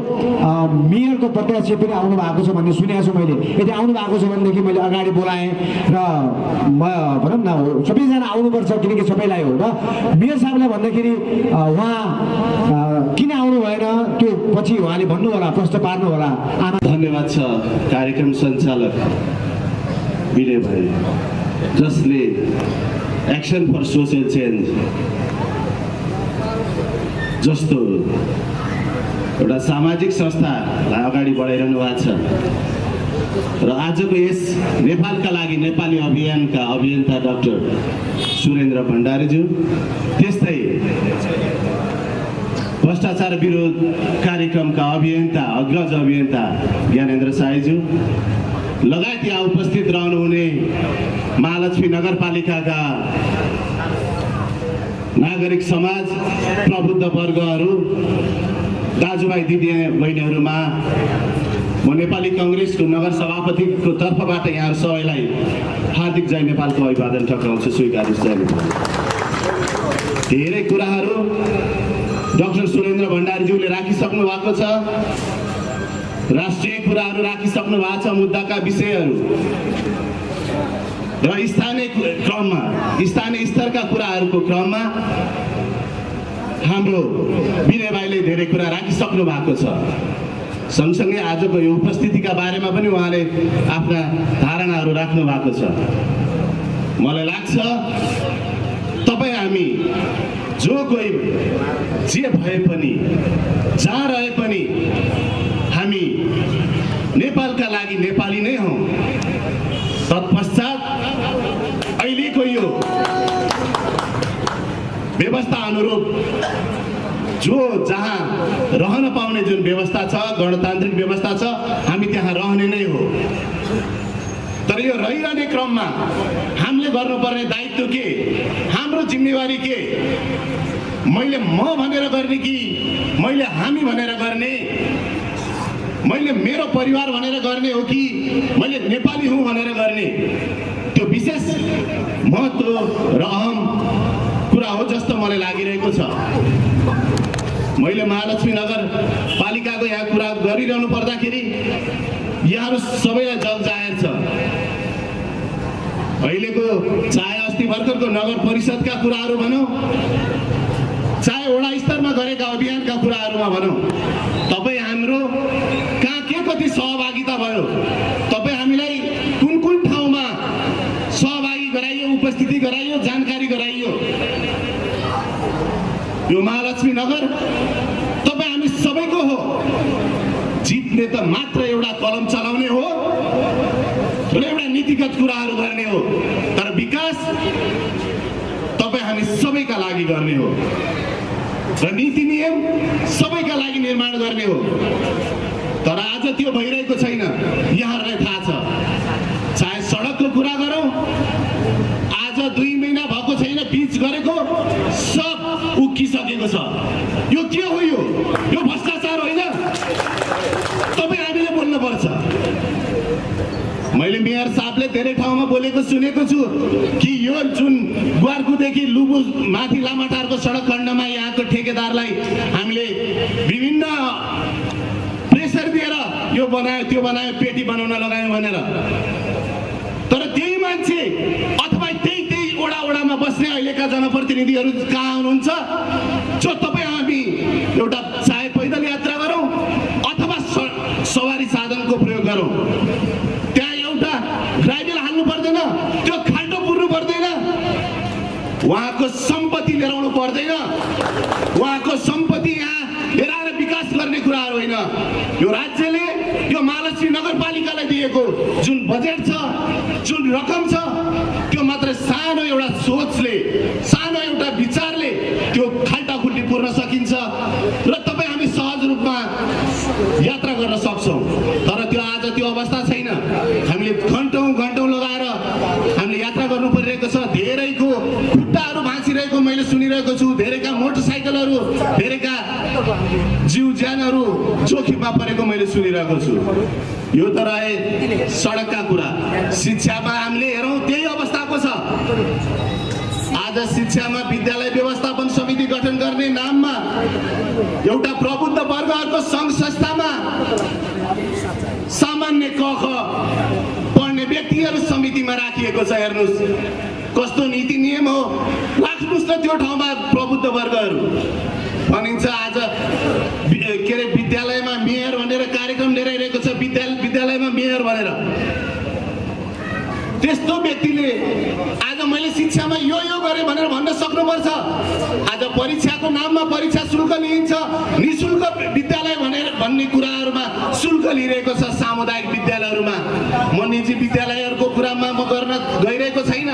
मेयरको प्रत्याशी पनि आउनु भएको छ भन्ने सुनेको छु मैले। यदि आउनु भएको छ भनेदेखि मैले अगाडि बोलाएँ र भनौँ न सबैजना आउनुपर्छ, किनकि सबैलाई हो। र मेयर साहबलाई भन्दाखेरि उहाँ किन आउनु भएन त्यो पछि उहाँले भन्नु होला, प्रश्न पार्नु होला। धन्यवाद छ कार्यक्रम सञ्चालक विनय भाइ, जसले एक्सन फर सोसियल चेन्ज जस्तो एउटा सामाजिक संस्थालाई अगाडि बढाइरहनु भएको छ र आजको यस नेपालका लागि नेपाली अभियानका अभियन्ता डाक्टर सुरेन्द्र भण्डारीज्यू, त्यस्तै भ्रष्टाचार विरोध कार्यक्रमका अभियन्ता, अग्रज अभियन्ता ज्ञानेन्द्र साईज्यू लगायत यहाँ उपस्थित रहनुहुने महालक्ष्मी नगरपालिकाका नागरिक समाज, प्रबुद्ध वर्गहरू, दाजुभाइ दिदी बहिनीहरूमा म नेपाली कङ्ग्रेसको नगर सभापतिको तर्फबाट यहाँ सबैलाई हार्दिक जय नेपालको अभिवादन टक्राउँछु। स्वीकार्नुहोस् जय नेपाल। धेरै कुराहरू डाक्टर सुरेन्द्र भण्डारीज्यूले राखिसक्नु भएको छ, राष्ट्रिय कुराहरू राखिसक्नु भएको छ, मुद्दाका विषयहरू र स्थानीय स्तरका कुराहरूको क्रममा हाम्रो विनय भाइले धेरै कुरा राखिसक्नु भएको छ। सँगसँगै आजको यो उपस्थितिका बारेमा पनि उहाँले आफ्ना धारणाहरू राख्नु भएको छ। मलाई लाग्छ तपाईँ हामी जो कोही जे भए पनि, जहाँ रहे पनि हामी नेपालका लागि नेपाली नै हौँ। तत्पश्चात अहिलेको यो व्यवस्था अनुरूप जो जहाँ रहन पाउने जुन व्यवस्था छ, गणतान्त्रिक व्यवस्था छ, हामी त्यहाँ रहने नै हो। तर यो रहिरहने क्रममा हामीले गर्नुपर्ने दायित्व के, हाम्रो जिम्मेवारी के, मैले म भनेर गर्ने कि मैले हामी भनेर गर्ने, मैले मेरो परिवार भनेर गर्ने हो कि मैले नेपाली हुँ भनेर गर्ने, त्यो विशेष महत्त्व र अहम कुरा हो जस्तो मलाई लागिरहेको छ। मैले महालक्ष्मी नगरपालिकाको यहाँ कुरा गरिरहनु पर्दाखेरि यहाँहरू सबैलाई जग जाहेर छ। अहिलेको चाहे अस्ति भर्खरको नगर परिषदका कुराहरू भनौँ, चाहे वडा स्तरमा गरेका अभियानका कुराहरूमा भनौँ, तपाईँ हाम्रो कहाँ के कति सहभागिता भयो, तपाईँ हामीलाई कुन कुन ठाउँमा सहभागी गराइयो, उपस्थिति गराइयो, जानकारी गराइयो। यो महालक्ष्मी नगर तपाईँ हामी सबैको हो। जित्ने त मात्र एउटा कलम चलाउने हो र एउटा नीतिगत कुराहरू गर्ने हो, तर विकास तपाईँ हामी सबैका लागि गर्ने हो र नीति नियम सबैका लागि निर्माण गर्ने हो। तर आज त्यो भइरहेको छैन, यहाँहरूलाई थाहा छ। चाहे सडकको कुरा गरौँ, आज 2 महिना भएको छैन पिच गरेको, सब उक्किसकेको छ। यो के हो? यो भ्रष्टाचार होइन? तपाईँ हामीले बोल्नुपर्छ। मैले मेयर साहबले धेरै ठाउँमा बोलेको सुनेको छु कि यो जुन ग्वारकुदेखि लुबु माथि लामाटारको सडक खण्डमा यहाँको ठेकेदारलाई हामीले विभिन्न प्रेसर दिएर यो बनायो, त्यो बनायो, पेटी बनाउन लगायौँ भनेर। तर त्यही मान्छे अथवा त्यही वडामा बस्ने अहिलेका जनप्रतिनिधिहरू कहाँ हुनुहुन्छ जो तपाईँ हामी एउटा चाहे पैदल यात्रा गरौँ अथवा सवारी साधनको प्रयोग गरौँ, त्यहाँ एउटा ड्राइभर हाल्नु पर्दैन, त्यो खाल्टो पुर्नु पर्दैन, उहाँको सम्पत्ति लिएर आउनु पर्दैन, उहाँको सम्पत्ति यहाँ लिएर आएर विकास गर्ने कुराहरू होइन। यो राज्यले यो महालक्ष्मी नगरपालिकालाई दिएको जुन बजेट छ, जुन रकम छ, त्यो मात्र सानो एउटा सोचले, सानो एउटा विचारले त्यो खाल्टाखुल्टी पुर्न सकिन्छ र तपाईँ हामी सहज रूपमा यात्रा गर्न सक्छौँ। तर त्यो आज त्यो अवस्था छैन। हामीले घन्टौँ लगाएर हामीले यात्रा गर्नु परिरहेको छ। धेरैको खुट्टाहरू भाँचिरहेको मैले सुनिरहेको छु, धेरैका मोटरसाइकलहरू, धेरैका जीव ज्यानहरू जोखिममा परेको मैले सुनिरहेको छु। यो त रहे सडकका कुरा। शिक्षामा हामीले हेरौँ त्यही अवस्थाको छ। आज शिक्षामा विद्यालय व्यवस्थापन समिति गठन गर्ने नाममा एउटा प्रबुद्ध वर्गहरूको सङ्घ संस्थामा सामान्य क ख पढ्ने व्यक्तिहरू समितिमा राखिएको छ। हेर्नुहोस् कस्तो नीति नियम हो। राख्नुहोस् न त्यो ठाउँमा प्रबुद्ध वर्गहरू। भनिन्छ आज के अरे विद्यालयमा मेयर भनेर कार्यक्रम लिएर आइरहेको छ, विद्यालयमा मेयर भनेर। त्यस्तो व्यक्तिले आज मैले शिक्षामा यो गरेँ भनेर भन्न सक्नुपर्छ। आज परीक्षाको नाममा परीक्षा शुल्क लिइन्छ, निःशुल्क विद्यालय भनेर भन्ने कुराहरूमा शुल्क लिइरहेको छ सामुदायिक विद्यालयहरूमा। म निजी विद्यालयहरूको कुरामा म गर्न गइरहेको छैन।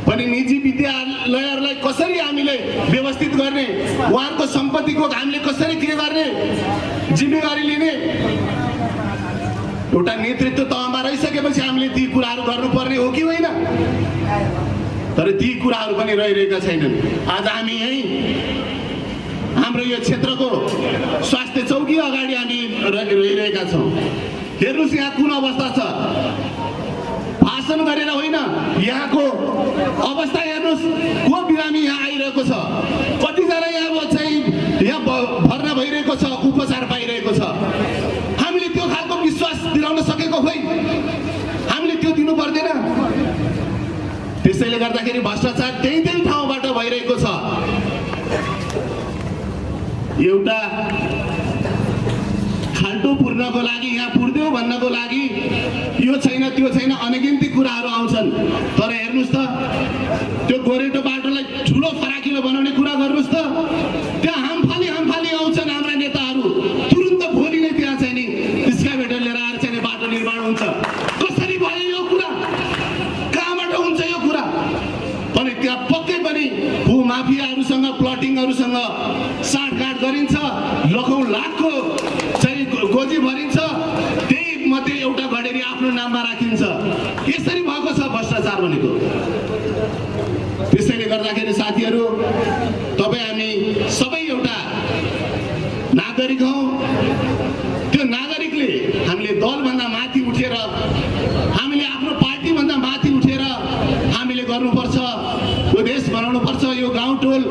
पनि निजी विद्यालयहरूलाई कसरी हामीले व्यवस्थित गर्ने, उहाँहरूको सम्पत्तिको हामीले कसरी के गर्ने, जिम्मेवारी लिने, एउटा नेतृत्व तहमा रहिसकेपछि हामीले ती कुराहरू गर्नुपर्ने हो कि होइन? तर ती कुराहरू पनि रहिरहेका छैनन्। आज हामी यही हाम्रो यो क्षेत्रको स्वास्थ्य चौकी अगाडि हामी रहिरहेका छौँ। हेर्नुहोस् यहाँ कुन अवस्था छ, भाषण गरेर होइन, यहाँको अवस्था हेर्नुहोस्। को बिरामी यहाँ आइरहेको छ, कतिजना यहाँ चाहिँ यहाँ भर्ना भइरहेको छ, उपचार पाइरहेको छ। हामीले त्यो खालको विश्वास दिलाउन सकेको खै? हामीले त्यो दिनु पर्दैन? त्यसैले गर्दाखेरि भ्रष्टाचार त्यही ठाउँबाट भइरहेको छ। एउटा खाल्टो पुर्नको लागि, यहाँ पुर्दियो भन्नको लागि यो छैन त्यो छैन अनगिन्ती कुराहरू आउँछन्। तर हेर्नुहोस् त, त्यो गोरेटो बाटोलाई ठुलो फराकिलो बनाउने कुरा गर्नुहोस् त, त्यहाँ हामफाली आउँछन् हाम्रा नेताहरू, तुरुन्त भोलि नै त्यहाँ चाहिँ नि एक्सकाभेटर लिएर आएर चाहिँ बाटो निर्माण हुन्छ। कसरी भयो यो कुरा? कहाँबाट हुन्छ यो कुरा? पनि त्यहाँ पक्कै पनि भूमाफियाहरूसँग प्लटिङहरूसँग साँठगाँठ गरिन्छ, लाखौँ लाखको चाहिँ गोजी भरिन्छ, त्यही मध्ये एउटा घडेरी आफ्नो नाममा राखिन्छ। यसरी भएको छ भ्रष्टाचार भनेको। त्यसैले गर्दाखेरि साथीहरू, तपाईँ हामी सबै एउटा नागरिक हौँ। त्यो नागरिकले हामीले दलभन्दा माथि उठेर, हामीले आफ्नो पार्टीभन्दा माथि उठेर हामीले गर्नुपर्छ। यो देश बनाउनुपर्छ, यो गाउँ टोल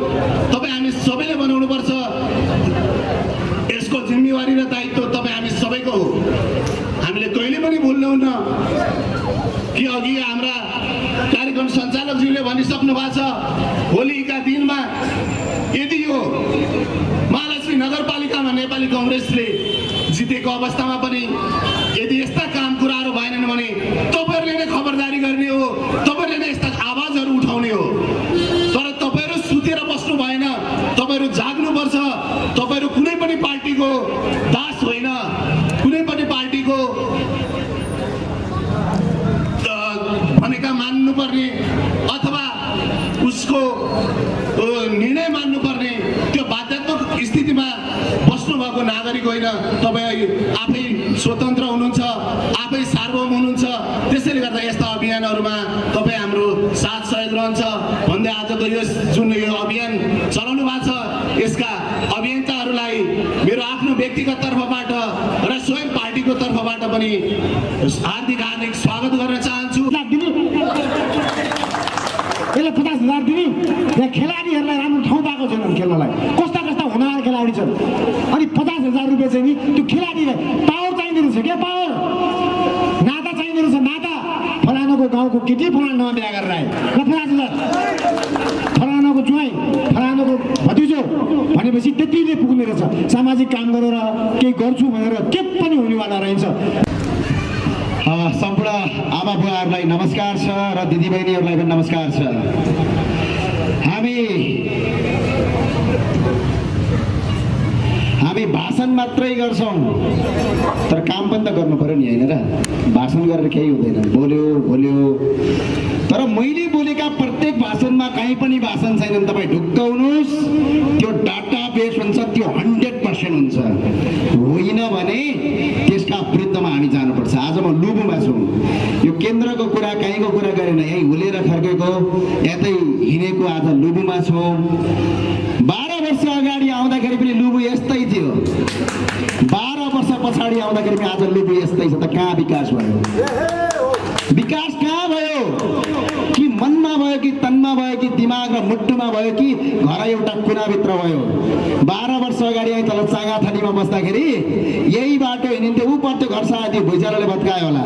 तपाईँ हामी सबैले बनाउनुपर्छ। यसको जिम्मेवारी र दायित्व तपाईँ हामी सबैको हो। हामीले कहिले पनि भुल्नुहुन्न कि अघि हाम्रा कार्यक्रम सञ्चालकज्यूले भनिसक्नु भएको छ, भोलिका दिनमा यदि यो महालक्ष्मी नगरपालिकामा नेपाली कङ्ग्रेसले जितेको अवस्थामा पनि यदि यस्ता काम कुराहरू भएनन् भने तपाईँहरूले नै खबरदारी गर्ने हो, तपाईँहरूले नै यस्ता आवाजहरू उठाउने हो। तर तपाईँहरू सुतेर बस्नु भएन, तपाईँहरू जाग्नुपर्छ। तपाईँहरू कुनै पनि पार्टीको दास होइन, कुनै पनि पार्टीको भनेका मान्नुपर्ने अथवा उसको निर्णय मान्नुपर्ने त्यो बाध्यात्मक स्थितिमा बस्नुभएको नागरिक होइन। तपाईँ आफै स्वतन्त्र हुनुहुन्छ, आफै सार्वभौम हुनुहुन्छ। त्यसैले गर्दा यस्ता अभियानहरूमा तपाईँ हाम्रो साथ सहयोग रहन्छ भन्दै आजको यो जुन यो अभियान चलाउनु भएको छ, यसका अभियन्ताहरूलाई मेरो आफ्नो व्यक्तिगत तर्फबाट र स्वयं पार्टीको तर्फबाट पनि हार्दिक स्वागत गर्न चाहन्छु। यसले 50,000 दिने, यहाँ खेलाडीहरूलाई राम्रो ठाउँ पाएको छैन खेल्नलाई। कस्ता हुनार खेलाडी छन्, अनि 50,000 रुपियाँ चाहिँ नि त्यो खेलाडीलाई पावर चाहिँदो रहेछ क्या, पावर नाता चाहिँदो रहेछ, नाता। फलानाको गाउँको केटी फलानामा बिहा गरेर आए र 50,000, फलानाको ज्वाइँ फलानाको भतिजो भनेपछि त्यतिले पुग्ने रहेछ। सामाजिक काम गरेर केही गर्छु भनेर के पनि हुनेवाला रहन्छ। सम्पूर्ण आमा बुवाहरूलाई नमस्कार छ र दिदीबहिनीहरूलाई पनि नमस्कार छ। हामी भाषण मात्रै गर्छौँ, तर काम पनि त गर्नु पर्यो नि, होइन र? भाषण गरेर केही हुँदैन, बोल्यो। तर मैले बोलेका प्रत्येक भाषणमा कहीँ पनि भाषण छैनन्। तपाईँ ढुक्काउनुहोस्, त्यो डाटा बेस हुन्छ, त्यो 100% हुन्छ। होइन भने त्यसका विरुद्धमा हामी जानुपर्छ। आज म लुबुमा छु, यो केन्द्रको कुरा कहीँको कुरा गरेन, यहीँ हुलेर फर्केको यतै हिँडेको आज लुबुमा छु। 12 वर्ष अगाडि आउँदाखेरि पनि लुबु यस्तै थियो, 12 वर्ष पछाडि आउँदाखेरि पनि आज लुबु यस्तै छ। त कहाँ विकास भयो? विकास कहाँ भयो? कि मनमा भयो, कि तनमा भयो, कि दिमाग र मुटुमा भयो, कि घर एउटा कुनाभित्र भयो? 12 वर्ष अगाडि आई तल चागाथानीमा बस्दाखेरि यही बाटो हिँडिन्थ्यो, ऊ पर्थ्यो घर साथी भुइँचालोले भत्कायो होला।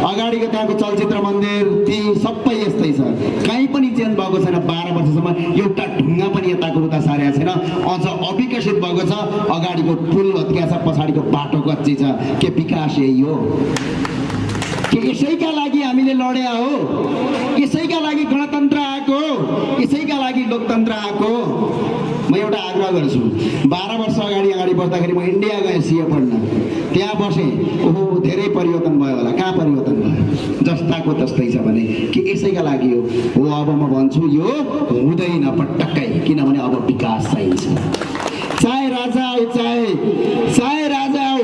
अगाडिको त्यहाँको चलचित्र मन्दिर ती सबै यस्तै छ, कहीँ पनि चेन्ज भएको छैन। 12 वर्षसम्म एउटा ढुङ्गा पनि यताको उता सारेको छैन, अझ अविकसित भएको छ। अगाडिको पुल भत्किया छ, पछाडिको बाटो कच्ची छ। के विकास यही हो? के यसैका लागि हामीले लड्या हो? यसैका लागि गणतन्त्र आएको? यसैका लागि लोकतन्त्र आएको? म एउटा आग्रह गर्छु 12 वर्ष अगाडि बस्दाखेरि म इन्डिया गएँ सिए पढ्न, त्यहाँ बसेँ। ओहो धेरै परिवर्तन भयो होला। कहाँ परिवर्तन भयो? जस्ताको तस्तै छ भने कि यसैका लागि हो अब म भन्छु यो हुँदैन पटक्कै, किनभने अब विकास चाहिन्छ। चाहे राजा आऊ, चाहे राजा आऊ,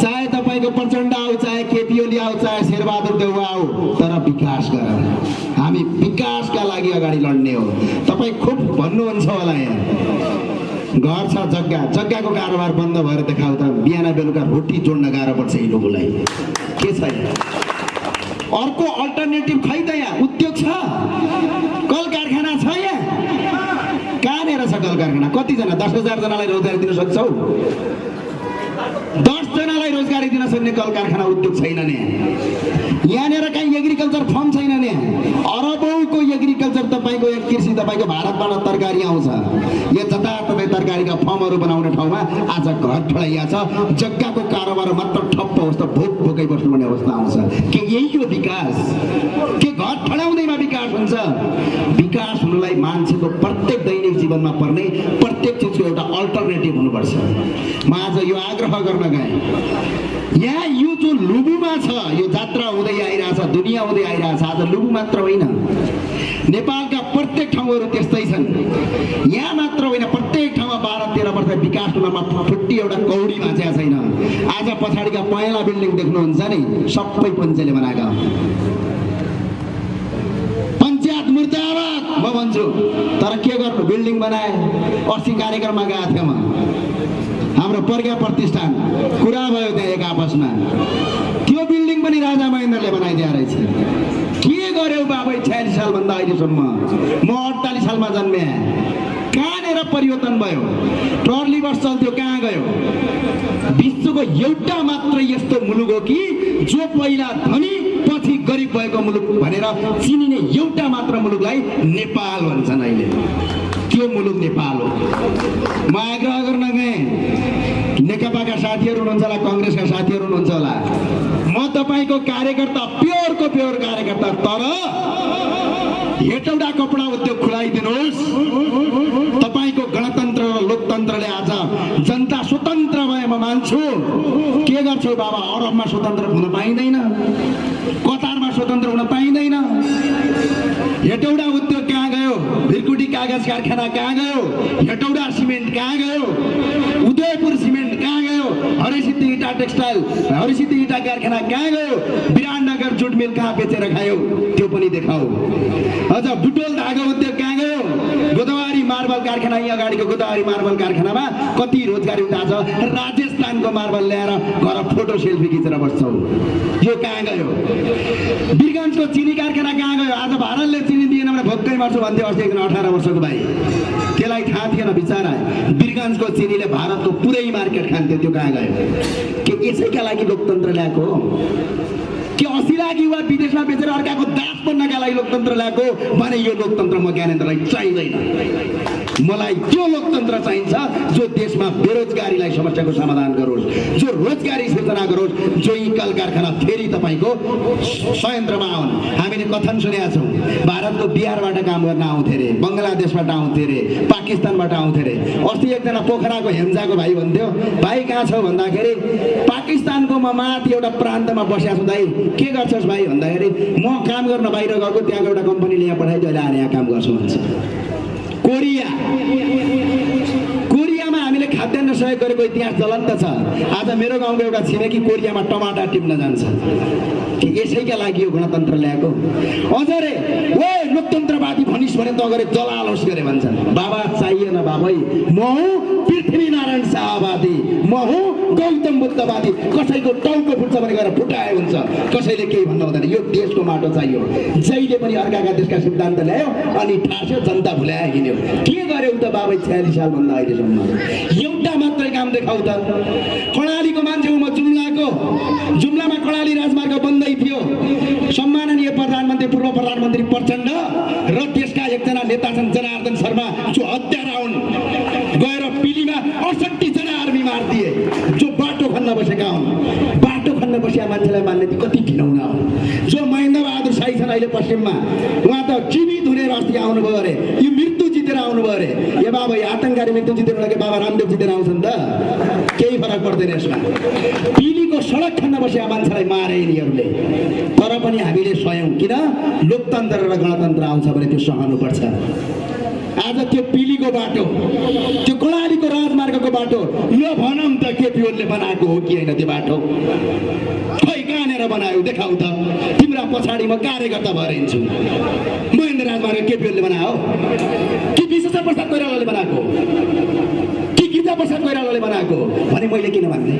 चाहे तपाईँको प्रचण्ड आऊ, चाहे केपी ओली आऊ, चाहे शेरबहादुर देउवा आऊ, तर विकास गर। हामी विकासका लागि अगाडि लड्ने हो। तपाईँ खुब भन्नुहुन्छ होला यहाँ घर छ, जग्गाको कारोबार बन्द भएर देखाउ त बिहान बेलुका रोटी जोड्न गाह्रो पर्छ यी लोगोलाई। के छ अर्को अल्टरनेटिभ? खै त यहाँ उद्योग छ, कल कारखाना छ यहाँ। कहाँनिर छ कल कारखाना? कतिजना? 10,000 जनालाई रोजगारी दिन सक्छौ? 10 जनालाई रोजगारी दिन सक्ने कल कारखाना उद्योग छैन नि। यहाँनिर कहीँ एग्रिकल्चर फर्म छैन नि। अरबौँको एग्रिकल्चर तपाईँको यहाँ कृषि तपाईँको भारतबाट तरकारी आउँछ। यहाँ जताततै तरकारीका फर्महरू बनाउने ठाउँमा आज घर ठडाइया छ। जग्गाको कारोबार मात्र ठप्प होस् त भोकै बस्नुपर्ने अवस्था आउँछ। के यही हो विकास? के घर ठडाउँदैमा विकास हुन्छ? विकास हुनलाई मान्छेको प्रत्येक दैनिक जीवनमा पर्ने प्रत्येक चिजको एउटा अल्टरनेटिभ हुनुपर्छ। म आज यो आग्रह गर्न गएँ। यहाँ यो जो लुबुमा छ, यो जात्रा हुँदै आइरहेछ, दुनियाँ हुँदै आइरहेछ। आज लुबु मात्र होइन, नेपालका प्रत्येक ठाउँहरू त्यस्तै छन्। यहाँ मात्र होइन, प्रत्येक ठाउँमा 12-13 वर्ष विकासको नाममा फुट्टी एउटा कौडी भाँचेको छैन। आज पछाडिका पहेँला बिल्डिङ देख्नुहुन्छ नि, सबै पञ्चले बनाएका। पञ्चायत मुर्दाबाद म भन्छु, तर के गर्नु? बिल्डिङ बनाए। अस्ति कार्यक्रममा गएको थिएँ म, हाम्रो प्रज्ञा प्रतिष्ठान कुरा भयो त्यहाँ एक आपसमा। त्यो बिल्डिङ पनि राजा महेन्द्रले बनाइदिया रहेछ। के गर्यो बाबै 46 सालभन्दा अहिलेसम्म? म 48 सालमा जन्मे। कहाँनिर परिवर्तन भयो? ट्रली बस चल्थ्यो, कहाँ गयो? विश्वको एउटा मात्र यस्तो मुलुक हो कि जो पहिला धनी पछि गरिब भएको मुलुक भनेर चिनिने एउटा मात्र मुलुकलाई नेपाल भन्छन् अहिले। त्यो मुलुक नेपाल हो। म आग्रह गर्न गएँ, नेकपाका साथीहरू हुनुहुन्छ होला, कङ्ग्रेसका साथीहरू हुनुहुन्छ होला, म तपाईँको कार्यकर्ता, प्योरको प्योर कार्यकर्ता, तर हेटौडा कपडा उद्योग खुलाइदिनुहोस्। तपाईँको गणतन्त्र र लोकतन्त्रले आज जनता स्वतन्त्र भए म मान्छु। के गर्छौ बाबा? अरबमा स्वतन्त्र हुन पाइँदैन, कतारमा स्वतन्त्र हुन पाइँदैन। हेटौडा उद्योग कहाँ गयो? भिरकुटी कागज कारखाना कहाँ गयो? हेटौडा सिमेन्ट कहाँ गयो? उदयपुर सिमेन्ट कहाँ गयो? हरिसिद्धि इँटा टेक्सटाइल, हरिसिद्धि इँटा कारखाना कहाँ गयो? विराटनगर जुट मिल कहाँ बेचेर खायो? त्यो पनि देखाऊ। अझ बुटोल धागो उद्योग कहाँ गयो? गोदावरी मार्बल कारखाना, यहाँ अगाडिको गोदावरी मार्बल कारखानामा कति रोजगारी हुन्छ? आज राजस्थानको मार्बल ल्याएर घर फोटो सेल्फी खिचेर बस्छौ। यो कहाँ गयो? वीरगञ्जको चिनी कारखाना कहाँ गयो? आज भारतले चिनी दिएन भने भोक्कै मर्छु भन्थ्यो अस्ति एकजना 18 वर्षको भाइ। त्यसलाई थाहा थिएन बिचरा। वीरगञ्जको चिनीले भारतको पुरै मार्केट खान्थ्यो। त्यो कहाँ गयो? के यसैका लागि लोकतन्त्र ल्याएको? के 80 लाख युवा विदेशमा बेचेर अर्काको दास बन्नका लागि लोकतन्त्र ल्याएको भने यो लोकतन्त्र म ज्ञानेन्द्रलाई चाहिँदैन। मलाई त्यो लोकतन्त्र चाहिन्छ जो देशमा बेरोजगारीलाई समस्याको समाधान गरोस्, जो रोजगारी सृजना गरोस्, जो यी कल कारखाना फेरि तपाईँको संयन्त्रमा आउन्। हामीले कथन सुनेका छौँ, भारतको बिहारबाट काम गर्न आउँथे अरे, बङ्गलादेशबाट आउँथे अरे, पाकिस्तानबाट आउँथे अरे। अस्ति एकजना पोखराको हेम्जाको भाइ भन्थ्यो, भाइ कहाँ छौ भन्दाखेरि पाकिस्तानको म माथि एउटा प्रान्तमा बसेको छु दाइ। के गर्छस् भाइ भन्दाखेरि म काम गर्न बाहिर गएको, त्यहाँको एउटा कम्पनीले यहाँ पठाइदियो, अहिले आएर यहाँ काम गर्छु भन्छ। कोरियामा हामीले खाद्यान्न सहयोग गरेको इतिहास ज्वलन्त छ। आज मेरो गाउँको एउटा छिमेकी कोरियामा टमाटर टिप्न जान्छ। कि यसैका लागि यो गणतन्त्र ल्याएको? अझ रे ओ लोकतन्त्रवादी भनिस् भने त अगाडि जलालोस् गरे भन्छन्। बाबा चाहिएन बाबै, म हुँ पृथ्वीनारायण शाहवादी, म हुँ गौतम बुद्धवादी। कसैको टाउको फुट्छ भने गएर फुटाए हुन्छ, कसैले केही भन्नु हुँदैन। यो देशको माटो चाहियो। जहिले पनि अर्काका देशका सिद्धान्त ल्यायो अनि ठास्यो, जनता भुल्याए हिँड्यो। के गर्यो त बाबै 46 सालभन्दा अहिलेसम्म? एउटा मात्रै काम देखाउ त। कर्णालीको मान्छे हो म, जुम्लामा कर्णाली राजमार्ग बन्दै थियो। सम्माननीय प्रधानमन्त्री, पूर्व प्रधानमन्त्री प्रचण्ड र त्यसका एकजना नेता छन् जनार्दन शर्मा, जो हत्यारा हुन्, गएर पिलीमा 68 जना आर्मी मारिदिए, जो बाटो खन्न बसेका हुन्। बाटो खन्न बसेका मान्छेलाई मान्ने कति घिनौना हो। जो महेन्द्र बहादुर शाही छन् अहिले पश्चिममा, उहाँ त जीवित हुने अस्ति आउनुभयो अरे। यो मृत्यु जितेर आउनुभयो अरे ए बाबा यो आतङ्ककारी मृत्यु जितेर के बाबा रामदेव जितेर आउँछन् त केही फरक पर्दैन यसमा पिलीको सडक खन्न बसेका मान्छेलाई मारे यिनीहरूले तर पनि हामीले सहयौँ किन लोकतन्त्र र गणतन्त्र आउँछ भने त्यो सहनुपर्छ आज त्यो पिलीको बाटो त्यो कर्णालीको राजमार्गको बाटो ल भनौँ त केपी ओलीले बनाएको हो कि होइन त्यो बाटो खै कहाँनिर बनायो देखाऊ त तिम्रा पछाडि म कार्यकर्ता भएर हिँड्छु महेन्द्र राजमार्ग केपी ओलीले बनायो कि विश्वेश्वर प्रसाद कोइरालाले बनाएको कि गिरिजा प्रसाद कोइरालाले बनाएको भने मैले किन भन्ने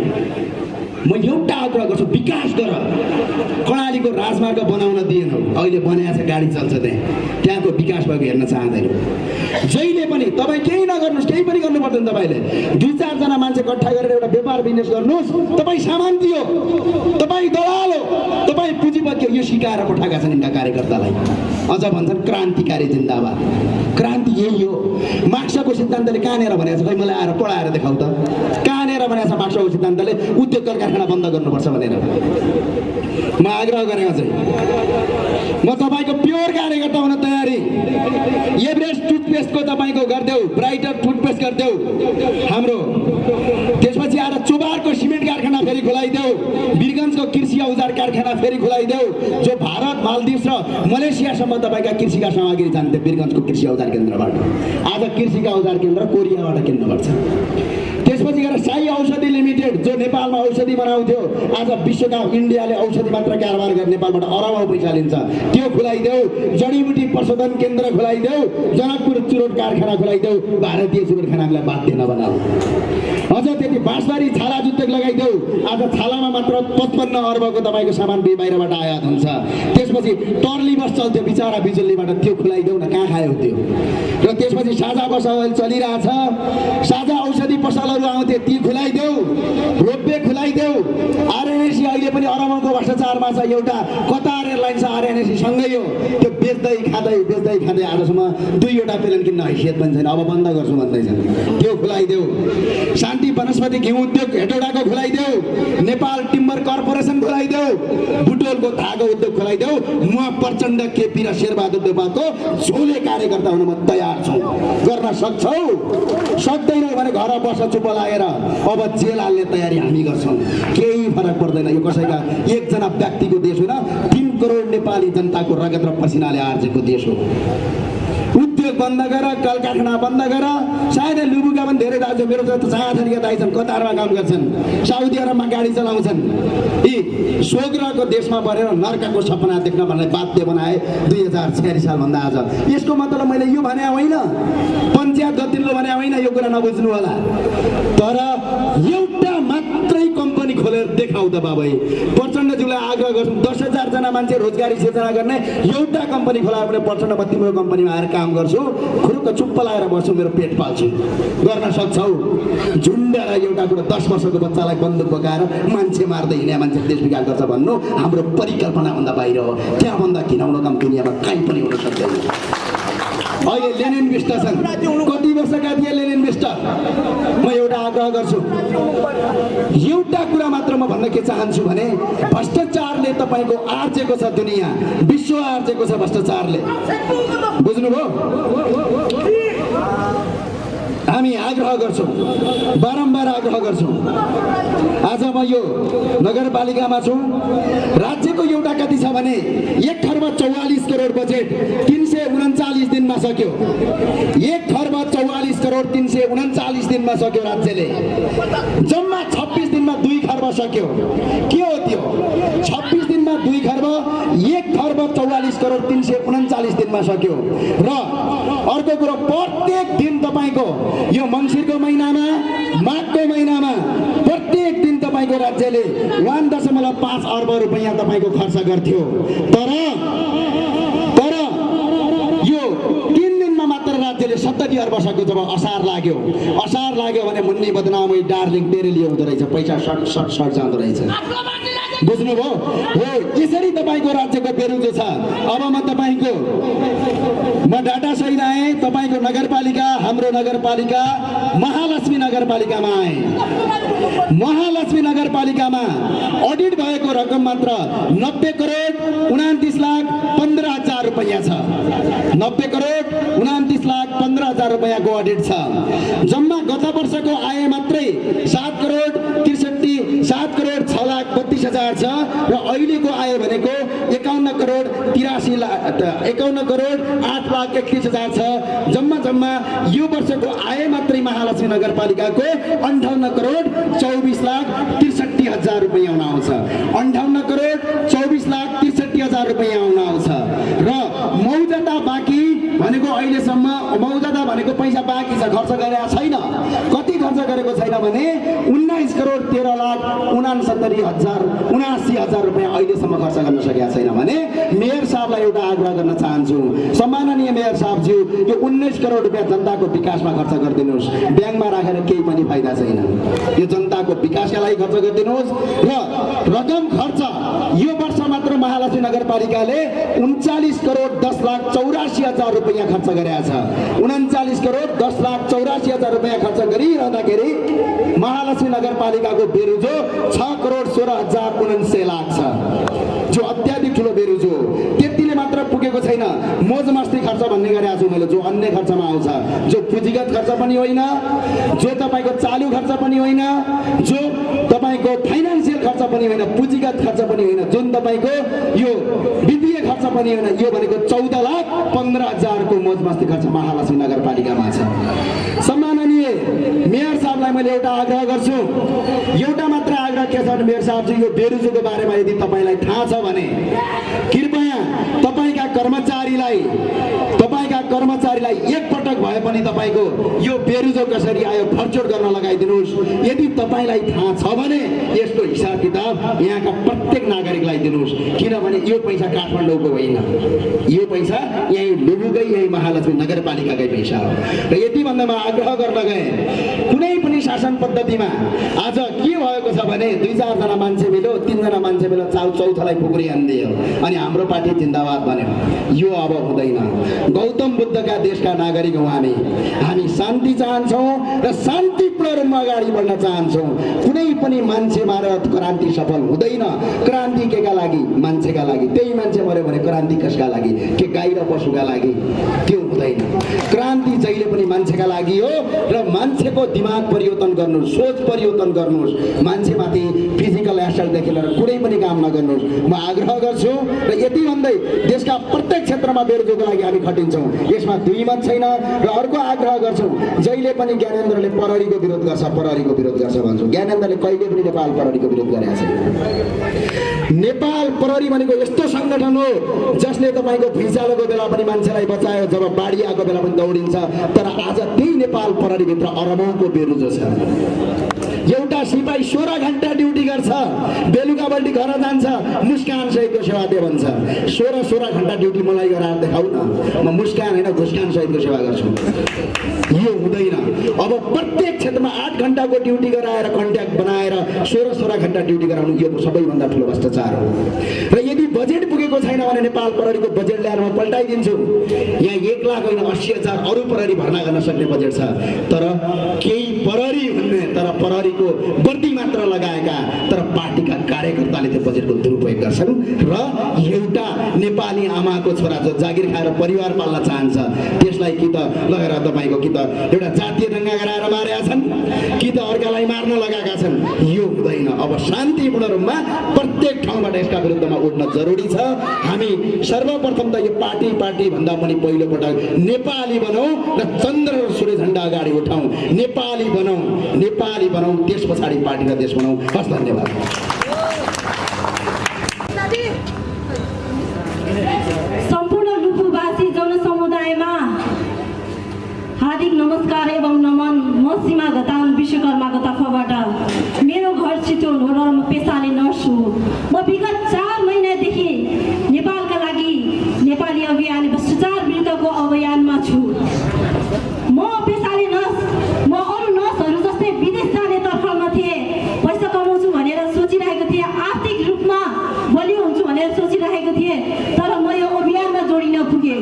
म एउटा आग्रह गर्छु विकास गर कर्णालीको राजमार्ग बनाउन दिएनौ अहिले बनाएको छ गाडी चल्छ त्यहाँको विकास भएको हेर्न चाहँदैनौ जहिले पनि तपाईँ केही नगर्नुहोस् केही पनि गर्नु पर्दैन तपाईँले 2-4 जना मान्छे इकट्ठा गरेर एउटा व्यापार बिजनेस गर्नुहोस् तपाईँ सामन्ती हो तपाईँ दलाल हो तपाईँ पुँजीपति हो यो सिकाएर पठाएका छन् यिनका कार्यकर्तालाई अझ भन्छन् क्रान्तिकारी जिन्दाबाद क्रान्ति यही हो मार्क्सको सिद्धान्तले कहाँनिर भनेको छ खै मलाई आएर पढाएर देखाऊ त कहाँनिर भनेको छ मार्क्सको सिद्धान्तले उद्योग कारखाना बन्द गर्नुपर्छ भनेर म आग्रह गरेको चाहिँ म तपाईँको प्योर कार्यकर्ता हुन तयारी एभरेस्ट टुथपेस्टको तपाईँको गरिदेऊ ब्राइटर टुथपेस्ट गरिदेऊ हाम्रो त्यसपछि आएर चोबारको सिमेन्ट कारखाना फेरि खुलाइदेऊ वीरगन्जको कृषि औजार कारखाना फेरि खुलाइदेऊ जो भारत मालदिप्स र मलेसियासम्म तपाईँका कृषिका सामग्री जान्थे वीरगन्जको कृषि औजार केन्द्रबाट आज कृषिका औजार केन्द्र कोरियाबाट किन्नुपर्छ त्यसपछि गएर साई औषधि लिमिटेड जो नेपालमा औषधि बनाउँथ्यो आज विश्वका इन्डियाले औषधि मात्र कारोबार गर्ने नेपालबाट अरबौं पैसा लिन्छ त्यो खुलाइदेऊ जडीबुटी प्रशोधन केन्द्र खुलाइदेऊ जनकपुर चुरोट कारखाना खुलाइदेऊ भारतीय चुरोट खानालाई बाध्य नबनाऊ अझ त्यति बाँसबारी छाला उद्योग लगाइदेऊ आज छालामा मात्र 55 अर्बको तपाईँको सामान बाहिरबाट आयात हुन्छ त्यसपछि टर्ली बस चल्थ्यो बिचरा बिजुलीबाट त्यो खुलाइदेऊ न कहाँ खायो त्यो र त्यसपछि साझा पसल चलिरहेछ साझा औषधि पसलहरू आउँथे ती खुलाइदेऊ रोपवे खुलाइदेऊ आरएनएसी अहिले पनि अरबौंको भ्रष्टाचारमा छ एउटा कतार एयरलाइन्स आरएनएसी सँगै हो त्यो बेच्दै खाँदै आजसम्म 2वटा प्लेन किन्न हैसियत पनि छैन अब बन्द गर्छु भन्दैछन् त्यो खुलाइदेऊ शान्ति वनस्पति घिउ उद्योग हेटौडाको खुलाइदेऊ नेपाल टिम्बर कर्पोरेसन खुलाइदेऊ बुटोलको धागो उद्योग खुलाइदेऊ म प्रचण्ड केपी र शेरबहादुर देउवाको झोले कार्यकर्ता हुन म तयार छु गर्न सक्छौ सक्दैनौ भने घर बस चुप लागेर अब जेल हाल्ने तयारी हामी गर्छौँ केही फरक पर्दैन यो कसैका एकजना व्यक्तिको देश होइन 3 करोड नेपाली जनताको रगत र पसिनाले आर्जेको देश हो उद्योग बन्द गर कल कारखाना बन्द गर सायद लुबुका पनि धेरै दाजु मेरो जस्तो साथीका दाइ छन् कतारमा काम गर्छन् साउदी अरबमा गाडी चलाउँछन् यी स्वर्गको देशमा परेर नर्कको सपना देख्न भन्ने बाध्य बनाए 2046 सालभन्दा आज यसको मतलब मैले यो भने होइन पञ्चायत गतिलो भने होइन यो कुरा नबुझ्नु होला तर एउटा मात्रै कम्पनी खोलेर देखाउ त बाबै प्रचण्डज्यूलाई आग्रह गर्छु 10,000 जना मान्छे रोजगारी सिर्जना गर्ने एउटा कम्पनी खोलाएर भने प्रचण्ड म तिम्रो कम्पनीमा आएर काम गर्छु खुरुक्क चुप्प लागेर बस्छु मेरो पेट पाल्छु गर्न सक्छौ झुन्डेर एउटा कुरा 10 वर्षको बच्चालाई बन्दुक बोकाएर मान्छे मार्दै हिँड्ने मान्छे देश विकास गर्छ भन्नु हाम्रो परिकल्पना भन्दा बाहिर हो त्यहाँभन्दा घिनाउनु काम दुनियाँमा कहीँ पनि हुन सक्दैन अहिले लेनिन विष्ट छन् कति वर्षका थिए लेनिन विष्ट म एउटा आग्रह गर्छु एउटा कुरा मात्र म भन्न के चाहन्छु भने भ्रष्टाचारले तपाईको आर्जेको छ दुनियाँ विश्व आर्जेको छ भ्रष्टाचारले बुझ्नुभयो हामी आग्रह गर्छौँ बारम्बार आग्रह गर्छौँ आज म यो नगरपालिकामा छु राज्यको एउटा कति छ भने 1 खर्ब 44 करोड बजेट 339 दिनमा सक्यो 1 खर्ब 44 करोड 339 दिनमा सक्यो राज्यले जम्मा 26 दिनमा 2 खर्ब सक्यो के हो त्यो 26 दिनमा 2 खर्ब 1 खर्ब 44 करोड 339 दिनमा सक्यो र अर्को कुरो प्रत्येक दिन तपाईको यो मङ्सिरको महिनामा माघको महिनामा प्रत्येक दिन तपाईको राज्यले 1.5 अर्ब रुपैयाँ तपाईको खर्च गर्थ्यो तर यो 3 दिनमा मात्र राज्यले 70 अर्ब सक्यो जब असार लाग्यो भने मुन्नी बदनामी डार्लिङ टेरेली हुँदो रहेछ पैसा सर्ट जाँदो रहेछ बुझ्नुभयो हो यसरी तपाईको राज्यको बेरुजो छ अब म तपाईको म डाटा सहित आएँ तपाईँको नगरपालिका, हाम्रो नगरपालिका महालक्ष्मी नगरपालिकामा आएँ। महालक्ष्मी नगरपालिकामा अडिट भएको रकम मात्र 90,29,15,00,000 रुपैयाँ छ। 90,29,15,00,000 रुपैयाँको अडिट छ। जम्मा गत वर्षको आय मात्रै 7,06,32,000 छ र अहिलेको आय भनेको 51,08,31,000 छ। जम्मा यो वर्षको आय मात्रै महालक्ष्मी नगरपालिकाको 58,24,63,000 रुपैयाँ आउन आउँछ। 58,24,63,000 रुपैयाँ आउन आउँछ र मौजादा बाँकी भनेको अहिलेसम्म मौजादा भनेको पैसा बाँकी छ, खर्च गरेको छैन। कति खर्च गरेको छैन भने 19,13,69,000 रुपैयाँ अहिलेसम्म खर्च गर्न सकेका छैन भने मेयर साहबलाई एउटा आग्रह गर्न चाहन्छु। सम्माननीय मेयर साहबज्यू, यो 19 करोड रुपियाँ जनताको विकासमा खर्च गरिदिनुहोस्। ब्याङ्कमा राखेर केही पनि फाइदा छैन। यो जनताको विकासका लागि खर्च गरिदिनुहोस् र रकम खर्च यो वर्ष मात्र महालक्ष्मी नगरपालिकाले 39,10,84,000 रुपैयाँ खर्च गरेका छ। 39,10,84,000 रुपैयाँ खर्च गरिरहँदाखेरि महालक्ष्मी नगरपालिकाको बेरुजो 6,16,19,00,000 छ, जो अत्याधिक ठुलो बेरुजो। त्यतिले मात्र पुगेको छैन, मोज मस्ती खर्च भन्ने गरेको छु मैले, जो अन्य खर्चमा आउँछ, जो पुँजीगत खर्च पनि होइन, जो तपाईँको चालु खर्च पनि होइन, जो तपाईँको फाइनेन्सियल खर्च पनि होइन, पुँजीगत खर्च पनि होइन, जुन तपाईँको यो वित्तीय खर्च पनि होइन। यो भनेको 14,15,000 को मोज मस्ती खर्च महालक्ष्मी नगरपालिकामा छ। सम्माननीय मेयर साहबलाई मैले एउटा आग्रह गर्छु, एउटा मात्र आग्रह के छ भने मेयर साहबजी, यो बेरुजुको बारेमा यदि तपाईँलाई थाहा छ भने कृपया तपाईँका कर्मचारीलाई एकपटक भए पनि तपाईँको यो बेरुजो कसरी आयो फर्चोट गर्न लगाइदिनुहोस्। यदि तपाईँलाई थाहा छ भने यसको हिसाब किताब यहाँका प्रत्येक नागरिकलाई दिनुहोस्, किनभने यो पैसा काठमाडौँको होइन, यो पैसा यहीँ लुबुकै, यहीँ महालक्ष्मी नगरपालिकाकै पैसा हो। र यति भन्दामा आग्रह गर्न गए, कुनै पनि शासन पद्धतिमा आज के भएको छ भने 2-4 जना मान्छे मिल्यो, 3 जना मान्छे मिल्यो, चौथालाई खुकुरी हानिदियो अनि हाम्रो पार्टी जिन्दाबाद भन्यो। यो अब हुँदैन। गौतम बुद्धका देशका नागरिक हौँ हामी शान्ति चाहन्छौँ र शान्तिपूर्ण रूपमा अगाडि बढ्न चाहन्छौँ। कुनै पनि मान्छे मारेर क्रान्ति सफल हुँदैन। क्रान्ति केका लागि? मान्छेका लागि। त्यही मान्छे मर्यो भने क्रान्ति कसका लागि? के गाई र पशुका लागि? त्यो हुँदैन। क्रान्ति जहिले पनि मान्छेका लागि हो र मान्छेको दिमाग परिवर्तन गर्नुहोस्, सोच परिवर्तन गर्नुहोस्। मान्छेमाथि फिजिकल एसल्टदेखि लिएर कुनै पनि काम नगर्नुहोस्। म आग्रह गर्छु र यति भन्दै देशका प्रत्येक क्षेत्रमा बेरोजगारीको लागि हामी खटिन्छौँ, यसमा दुई मत छैन। र अर्को आग्रह गर्छौँ, जहिले पनि ज्ञानेन्द्रले प्रहरीको विरोध गर्छ भन्छु। ज्ञानेन्द्रले कहिले पनि नेपाल प्रहरीको विरोध गरेका छैन। नेपाल प्रहरी भनेको यस्तो सङ्गठन हो जसले तपाईँको भुइँचालोको बेला पनि मान्छेलाई बचायो, जब बाढी आएको बेला पनि दौडिन्छ। तर आज त्यही नेपाल प्रहरीभित्र अरबौँको बेरोजो छ। एउटा सिपाही 16 घण्टा ड्युटी गर्छ, बेलुका बल्टी घर जान्छ, मुस्कान सहितको सेवा दे भन्छ। 16 घण्टा ड्युटी मलाई गराएर देखाउ न, म मुस्कान होइन घुस्कान सहितको सेवा गर्छु। यो हुँदैन। अब प्रत्येक क्षेत्रमा 8 घण्टाको ड्युटी गराएर कन्ट्याक्ट बनाएर 16 घण्टा ड्युटी गराउनु यो सबैभन्दा ठुलो भ्रष्टाचार हो। र यदि बजेट पुगेको छैन भने नेपाल प्रहरीको बजेट ल्याएर म पल्टाइदिन्छु। यहाँ 1 लाख होइन 80,000 अरू प्रहरी भर्ना गर्न सक्ने बजेट छ। तर केही प्रहरी हुने, तर प्रहरीको बढी मात्र लगाएका, तर पार्टीका कार्यकर्ताले त्यो बजेटको दुरुपयोग गर्छन्। र एउटा नेपाली आमाको छोरा जो जागिर खाएर परिवार पाल्न चाहन्छ त्यसलाई कि त लगेर तपाईँको कि त एउटा जातीय दङ्गा गराएर मारेका छन्, कि त अर्कालाई मार्न लगाएका छन्। यो हुँदैन। अब शान्तिपूर्ण रूपमा प्रत्येक ठाउँबाट यसका विरुद्धमा उठ्न जरुरी छ। हामी सर्वप्रथम त यो पार्टी भन्दा पनि पहिलो पटक नेपाली बनौँ र चन्द्र र सूर्य झण्डा अगाडि उठाउँ। नेपाली बनाउँ, त्यस पछाडि पार्टी र देश बनाउँ। हस्, धन्यवाद। सम्पूर्ण लुपुवासी जनसमुदायमा हार्दिक नमस्कार एवं नमन। म सीमा घतान विश्वकर्माको तर्फबाट। मेरो घर चितवन हो र म पेसाले नर्स हो। म विगत 4 महिनादेखि नेपालका लागि नेपाली अभियान भ्रष्टाचार विरुद्धको अभियानमा छु। म पेसाले नर्स, म अरू नर्सहरू जस्तै विदेश जाने तर्फमा थिएँ। पैसा कमाउँछु भनेर सोचिरहेको थिएँ, आर्थिक रूपमा बलियो हुन्छु भनेर सोचिरहेको थिएँ। तर म यो अभियानमा जोडिन पुगेँ।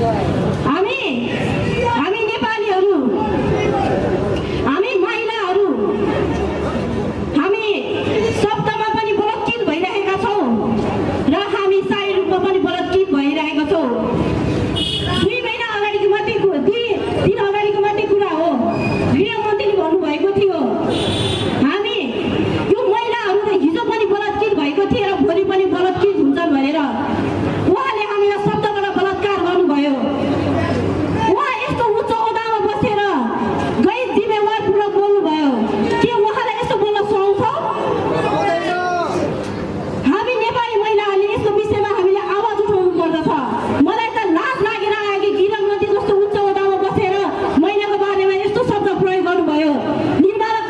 हामी नेपालीहरू, हामी महिलाहरू, हामी शब्दमा पनि बलत्कृत भइरहेका छौँ र हामी शारीरिक रूपमा पनि बलत्कृत भइरहेका छौँ। 2 महिना अगाडिको मात्रै 2 दिन अगाडिको मात्रै कुरा हो। गृहमन्त्रीले भन्नुभएको थियो हामी यो महिलाहरू त हिजो पनि बलात्कृत भएको थिए र भोलि पनि बलात्कृत हुन्छन् भनेर। उहाँले हामीलाई शब्दबाट बलात्कार गर्नुभयो। उहाँ यस्तो उच्च ओहदामा बसेर गैर जिम्मेवारपूर्वक बोल्नुभयो। के उहाँलाई यस्तो बोल्न सुहाउँछ? हामी नेपाली महिलाहरूले यसको विषयमा हामीले आवाज उठाउनु पर्दछ। मलाई त लाज लागेर आयो कि गृहमन्त्री जस्तो उच्च ओहदामा बसेर महिलाको बारेमा यस्तो शब्द प्रयोग गर्नुभयो। निर्मला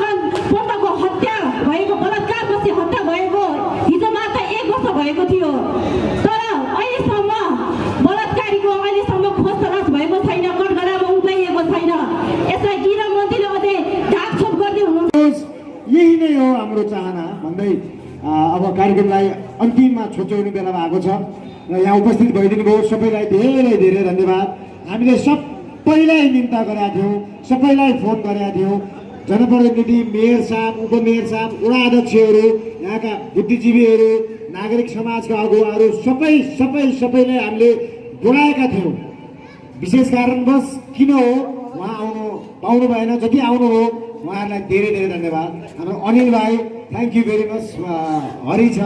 पन्तको हत्या भएको, बलात्कारपछि हत्या भएको हिजो मात्र 1 वर्ष भएको थियो, तर अहिलेसम्म बलात्कारीको अहिलेसम्म खोज तलास भएको छैन, कठघरामा उठाइएको छैन। यसलाई गृहमन्त्रीले अझै ढाकछोप गर्दै हुनुहुन्छ। यही नै हो हाम्रो चाहना भन्दै अब कार्यक्रमलाई अन्तिममा छोच्याउने बेला भएको छ र यहाँ उपस्थित भइदिनु भयो सबैलाई धेरै धेरै धन्यवाद। हामीले सबैलाई निम्ता गरेका थियौँ, सबैलाई फोन गरेका थियौँ। जनप्रतिनिधि, मेयर साहब, उपमेयर साहब, वडा अध्यक्षहरू, यहाँका बुद्धिजीवीहरू, नागरिक समाजका अगुवाहरू सबैलाई हामीले बोलाएका थियौँ। विशेष कारणवश किन हो उहाँ आउनु पाउनु भएन। जति आउनु हो उहाँहरूलाई धेरै धेरै धन्यवाद। हाम्रो अनिल भाइ thank you very much. Hari छ,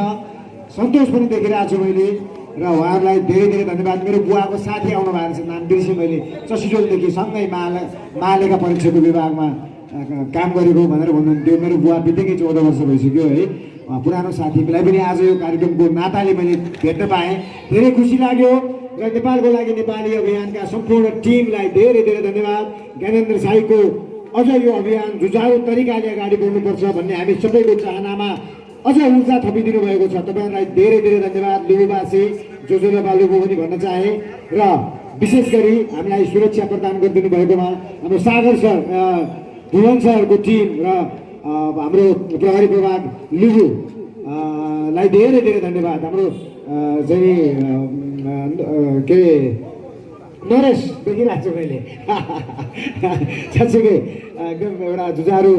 सन्तोष पनि देखिरहेको छु मैले र उहाँहरूलाई धेरै धेरै धन्यवाद। मेरो बुवाको साथी आउनु भएको छ, नाम बिर्सेँ मैले, चसिजोलदेखि सँगै महालेखा परीक्षाको विभागमा काम गरेको भनेर भन्नुहुन्थ्यो। मेरो बुवा बितेकै 14 वर्ष भइसक्यो है। पुरानो साथीलाई पनि आज यो कार्यक्रमको नाताले मैले भेट्न पाएँ, धेरै खुसी लाग्यो। र नेपालको लागि नेपाली अभियानका सम्पूर्ण टिमलाई धेरै धेरै धन्यवाद। ज्ञानेन्द्र साईको अझ यो अभियान जुझारु तरिकाले अगाडि बढ्नुपर्छ भन्ने हामी सबैको चाहनामा अझ ऊर्जा थपिदिनु भएको छ। तपाईँहरूलाई धेरै धेरै धन्यवाद। लुबुवासी जोजोलबा लुबु पनि भन्न चाहे र विशेष गरी हामीलाई सुरक्षा प्रदान गरिदिनु भएकोमा हाम्रो सागर सर, भुवन सरको टिम र हाम्रो प्रहरी प्रभाग लुबु लाई धेरै धेरै धन्यवाद। हाम्रो चाहिँ के नरेश देखिरहेको छु मैले साँच्चीकै एकदम एउटा जुझारु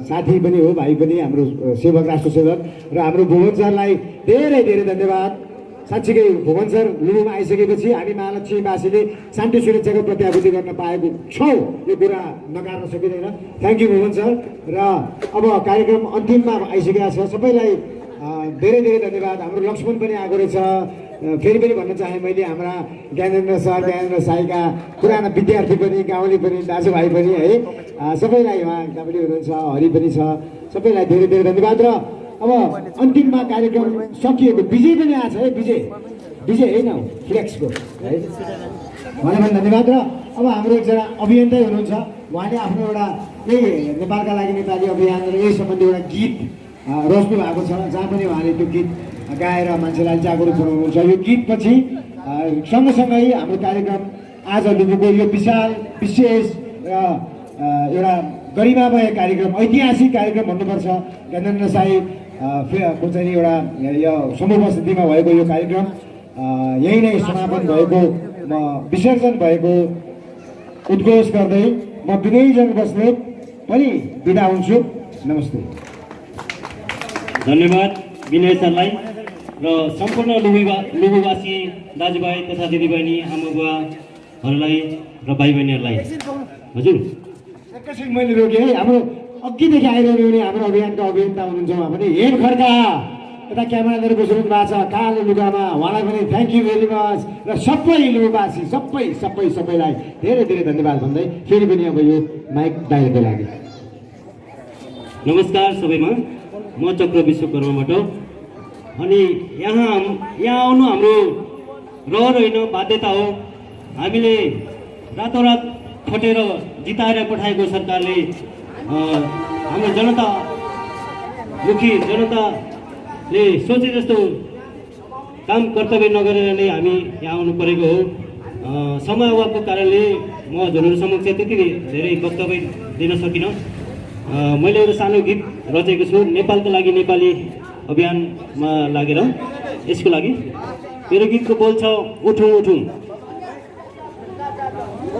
साथी पनि हो, भाइ पनि, हाम्रो सेवक, राष्ट्र सेवक। र हाम्रो भुवन सरलाई धेरै धेरै धन्यवाद। साँच्चीकै भुवन सर लुबुमा आइसकेपछि हामी महालक्ष्मीवासीले शान्ति सुरक्षाको प्रत्याभूति गर्न पाएको छौँ, यो कुरा नकार्न सकिँदैन। Thank you Bhuwan sir. र अब कार्यक्रम अन्तिममा आइसकेका छ, सबैलाई धेरै धेरै धन्यवाद। हाम्रो लक्ष्मण पनि आएको रहेछ। फेरि पनि भन्न चाहेँ मैले, हाम्रा ज्ञानेन्द्र सर, ज्ञानेन्द्र साईका पुराना विद्यार्थी पनि, गाउँले पनि, दाजुभाइ पनि है, सबैलाई उहाँ पनि हुनुहुन्छ, हरि पनि छ, सबैलाई धेरै धेरै धन्यवाद। र अब अन्तिममा कार्यक्रम सकिएको, विजय पनि आएको छ है, विजय होइन फ्लेक्सको है, उहाँलाई पनि धन्यवाद। र अब हाम्रो एकजना अभियन्ता हुनुहुन्छ, उहाँले आफ्नो एउटा यही नेपालका लागि नेपाली अभियान र यही सम्बन्धी एउटा गीत रच्नु भएको छ, जहाँ पनि उहाँले त्यो गीत गाएर मान्छेलाई जागरुक बनाउनुहुन्छ। यो गीतपछि सँगसँगै हाम्रो कार्यक्रम आज लुबुको यो विशाल विशेष र एउटा गरिमामय कार्यक्रम, ऐतिहासिक कार्यक्रम भन्नुपर्छ। ज्ञानेन्द्र साई को चाहिँ एउटा यो समुपस्थितिमा भएको यो कार्यक्रम यही नै समापन भएको, म विसर्जन भएको उद्घोष गर्दै म विनयजन बस्नेत पनि बिदा हुन्छु। नमस्ते। धन्यवाद विनय सरलाई र सम्पूर्ण लुबुवासी दाजुभाइ तथा दिदीबहिनी, आमा बुवाहरूलाई र भाइ बहिनीहरूलाई। हजुर एकैछिन मैले रोकेँ है, हाम्रो अघिदेखि आइरहनु हुने हाम्रो अभियानका अभियन्ता हुनुहुन्छ उहाँ पनि, हेड खड्का यता क्यामेरा लिएर बसिरहनु भएको छ कालो लुगामा, उहाँलाई पनि थ्याङ्क यू भेरी मच। र सबै लुबुवासी सबैलाई धेरै धेरै धन्यवाद भन्दै फेरि पनि अब यो माइक दाइको लागि। नमस्कार सबैमा, म चक्र विश्वकर्माबाट। अनि यहाँ आउनु हाम्रो रहर होइन, बाध्यता हो। हामीले रातोरात खटेर जिताएर पठाएको सरकारले हाम्रो जनतामुखी, जनताले सोचे जस्तो काम कर्तव्य नगरेर नै हामी यहाँ आउनु परेको हो। समय अभावको कारणले म हजुरहरू समक्ष त्यति धेरै वक्तव्य दिन सकिनँ। मैले एउटा सानो गीत रचेको छु नेपालको लागि नेपाली अभियानमा लागेर। यसको लागि मेरो गीतको बोल छ, उठौँ उठौँ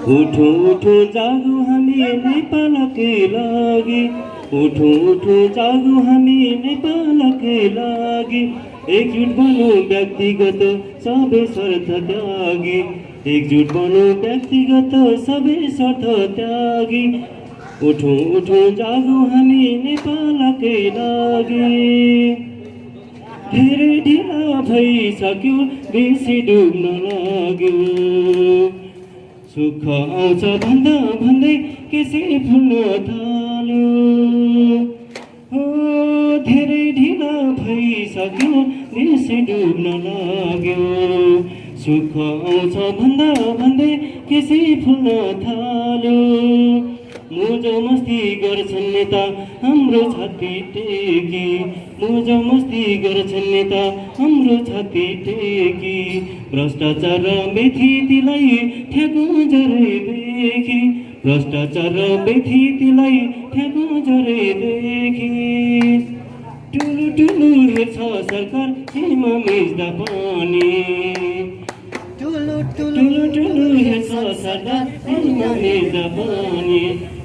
उठो उठो जागो हामी नेपालकै लागि, उठो उठो जागो हामी नेपालकै लागि, एकजुट बनो व्यक्तिगत सबै स्वार्थ त्यागी, एकजुट बनो व्यक्तिगत सबै स्वार्थ त्यागी, उठो उठो जागो हामी नेपालकै लागि। धेरै ढिला भइसक्यो बेसी डुब्न लाग्यो, सुख आउँछ भन्दा भन्दै केसै फुल्न थाल्यो, हो धेरै ढिला भइसक्यो बेसी डुब्न लाग्यो, सुख आउँछ भन्दा भन्दै केसै फुल्न थाल्यो, मोज मस्ती गर्छन् नेता हाम्रो छाती टेकी, मोज मस्ती गर्छन् नेता हाम्रो छाती टेकी, भ्रष्टाचार र बेथितीलाई ठ्याको जरै देखी, भ्रष्टाचार र बेथितीलाई ठ्याको जरै देखी, ठुलो ठुलो हेर्छ सरकार सीमा मिच्दा पनि, ठुलो ठुलो हेर्छ सरकार सीमा मिच्दा पनि,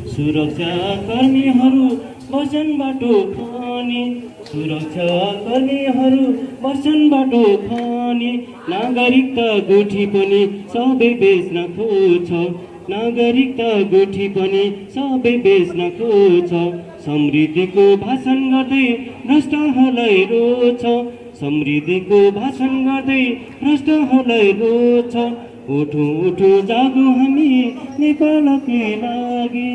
सुरक्षा कर्मीहरू बस्छन् बाटो खनी, सुरक्षा कर्मीहरू बस्छन् बाटो खनी, नागरिकता गुठी पनि सबै बेच्न खोज्छ, नागरिकता गुठी पनि सबै बेच्न खोज्छ, समृद्धिको भाषण गर्दै भ्रष्टहरूलाई रोज्छ, समृद्धिको भाषण गर्दै भ्रष्टहरूलाई रोज्छ, उठो उठो जागो हामी नेपालकै लागि,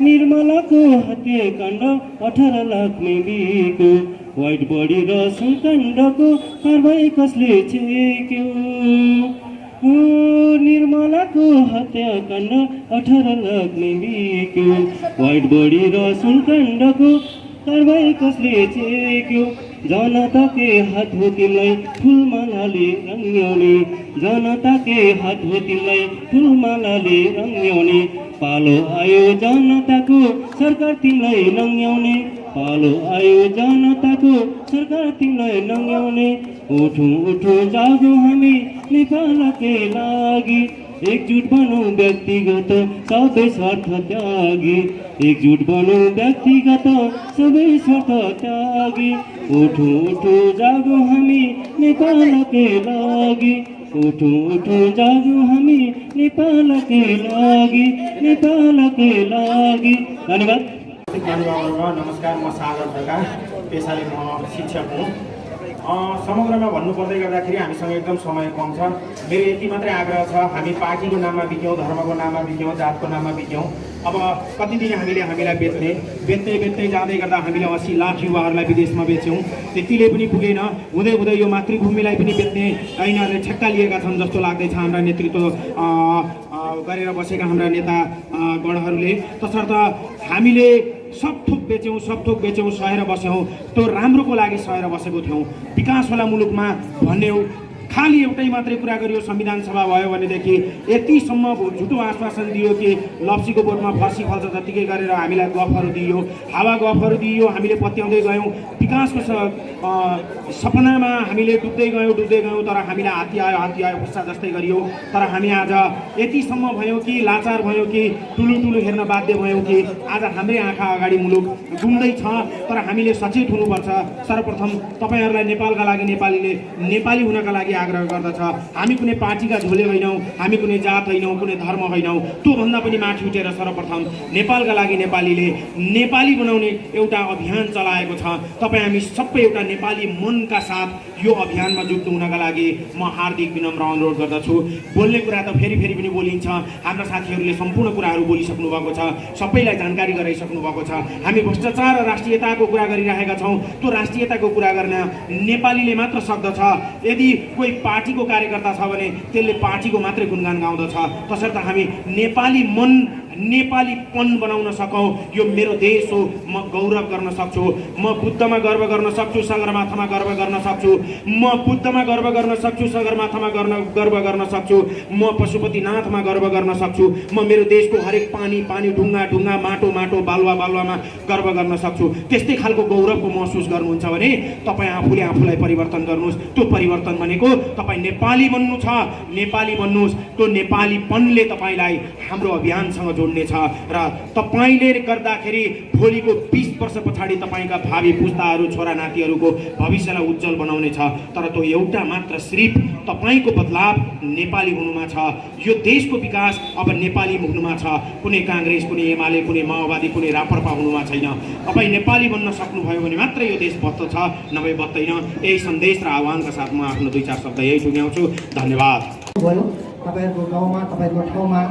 निर्मलाको हत्याकाण्ड 18 लाख बिक्यो, व्हाइट बडी र सुकाण्डको कारबाही कसले छेक्यो, हो निर्मलाको हत्याकाण्ड 18 लाख बिक्यो, व्हाइट बडी र सुकाण्डको कारबाही कसले छेक्यो, जनताकै हात हो तिमीलाई फुलमालाले रङ्ग्याउने, जनताकै हात हो तिमीलाई फुलमालाले रङ्ग्याउने, पालो आयो जनताको सरकार तिमीलाई नङ्ग्याउने, पालो आयो जनताको सरकार तिमीलाई नङ्ग्याउने, उठो उठो जागो हामी नेपालकै लागि, एकजुट बनौँ व्यक्तिगत सबै स्वार्थ त्यागी, एकजुट बनौँ व्यक्तिगत सबै स्वार्थ त्यागी, उठो उठो जागो हामी नेपालकै लागि, उठो उठो जागो हामी नेपालकै लागि, नेपालकै लागि। धन्यवाद। नमस्कार, म सागर खड्का, पेसाले म शिक्षक हुँ। समग्रमा भन्नुपर्दै गर्दाखेरि हामीसँग एकदम समय कम छ। मेरो यति मात्रै आग्रह छ, हामी पार्टीको नाममा बिक्यौँ, धर्मको नाममा बिक्यौँ, जातको नाममा बिक्यौँ। अब कति दिन हामीलाई बेच्दै जाँदै गर्दा हामीले 80 लाख युवाहरूलाई विदेशमा बेच्यौँ, त्यतिले पनि पुगेन। हुँदै हुँदै यो मातृभूमिलाई पनि बेच्ने ऐनाहरूले ठेक्का लिएका छन् जस्तो लाग्दैछ हाम्रा नेतृत्व गरेर बसेका हाम्रा नेता गणहरूले। तसर्थ हामीले सब थोक बेच्यौँ, सहेर बस्यौँ। त्यो राम्रोको लागि सहेर बसेको थियौँ। विकास होला मुलुकमा भन्ने खाली एउटै मात्रै कुरा गरियो, संविधान सभा भयो भनेदेखि यतिसम्म झुटो आश्वासन दियो कि लप्सीको बोटमा फर्सी फल्छ जतिकै गरेर हामीलाई गफहरू दियो, हावा गफहरू दियो। हामीले पत्याउँदै गयौँ, विकासको सपनामा हामीले डुब्दै गयौँ, तर हामीलाई हात्ती आयो गुस्सा जस्तै गरियो। तर हामी आज यतिसम्म भयौँ कि लाचार भयौँ कि ठुलो हेर्न बाध्य भयौँ कि आज हाम्रै आँखा अगाडि मुलुक डुब्दैछ। तर हामीले सचेत हुनुपर्छ। सर्वप्रथम तपाईँहरूलाई नेपालका लागि नेपाली हुनका लागि आग्रह गर्दछ। हामी कुनै पार्टीका झोले होइनौँ, हामी कुनै जात होइनौँ, कुनै धर्म होइनौँ। त्योभन्दा पनि माथि उठेर सर्वप्रथम नेपालका लागि नेपालीले नेपाली बनाउने एउटा अभियान चलाएको छ। तपाईँ हामी सबै एउटा नेपाली मनका साथ यो अभियानमा जुट्नु हुनका लागि म हार्दिक विनम्र अनुरोध गर्दछु। बोल्ने कुरा त फेरि पनि बोलिन्छ। हाम्रा साथीहरूले सम्पूर्ण कुराहरू बोलिसक्नु भएको छ, सबैलाई जानकारी गराइसक्नु भएको छ। हामी भ्रष्टाचार र राष्ट्रियताको कुरा गरिरहेका छौँ। त्यो राष्ट्रियताको कुरा गर्न नेपालीले मात्र सक्दछ। यदि कोही पार्टीको कार्यकर्ता छ भने त्यसले पार्टीको मात्रै गुणगान गाउँदछ। तसर्थ हामी नेपाली मन नेपालीपन बनाउन सकौँ। यो मेरो देश हो, म गौरव गर्न सक्छु। म बुद्धमा गर्व गर्न सक्छु, सगरमाथामा गर्व गर्न सक्छु। म बुद्धमा गर्व गर्न सक्छु, सगरमाथामा गर्व गर्न सक्छु। म पशुपतिनाथमा गर्व गर्न सक्छु। म मेरो देशको हरेक पानी पानी, ढुङ्गा ढुङ्गा, माटो माटो, बालुवा बालुवामा गर्व गर्न सक्छु। त्यस्तै खालको गौरवको महसुस गर्नुहुन्छ भने तपाईँ आफूले आफूलाई परिवर्तन गर्नुहोस्। त्यो परिवर्तन भनेको तपाईँ नेपाली बन्नु छ। नेपाली बन्नुहोस्। त्यो नेपालीपनले तपाईँलाई हाम्रो अभियानसँग जोड्नेछ र तपाईँले गर्दाखेरि भोलिको 20 वर्ष पछाडि तपाईँका भावी पुस्ताहरू, छोरा नातिहरूको भविष्यलाई उज्जवल बनाउनेछ। तर त्यो एउटा मात्र सिर्फ तपाईँको बदलाव नेपाली हुनुमा छ। यो देशको विकास अब नेपाली हुनुमा छ। कुनै काङ्ग्रेस, कुनै एमाले, कुनै माओवादी, कुनै राप्रपा हुनुमा छैन। तपाईँ नेपाली बन्न सक्नुभयो भने मात्र यो देश बत्छ, नभए बत्दैन। यही सन्देश र आह्वानका साथ म आफ्नो 2-4 शब्द यही टुङ्ग्याउँछु। धन्यवाद। भयो तपाईँहरूको गाउँमा, तपाईँको ठाउँमा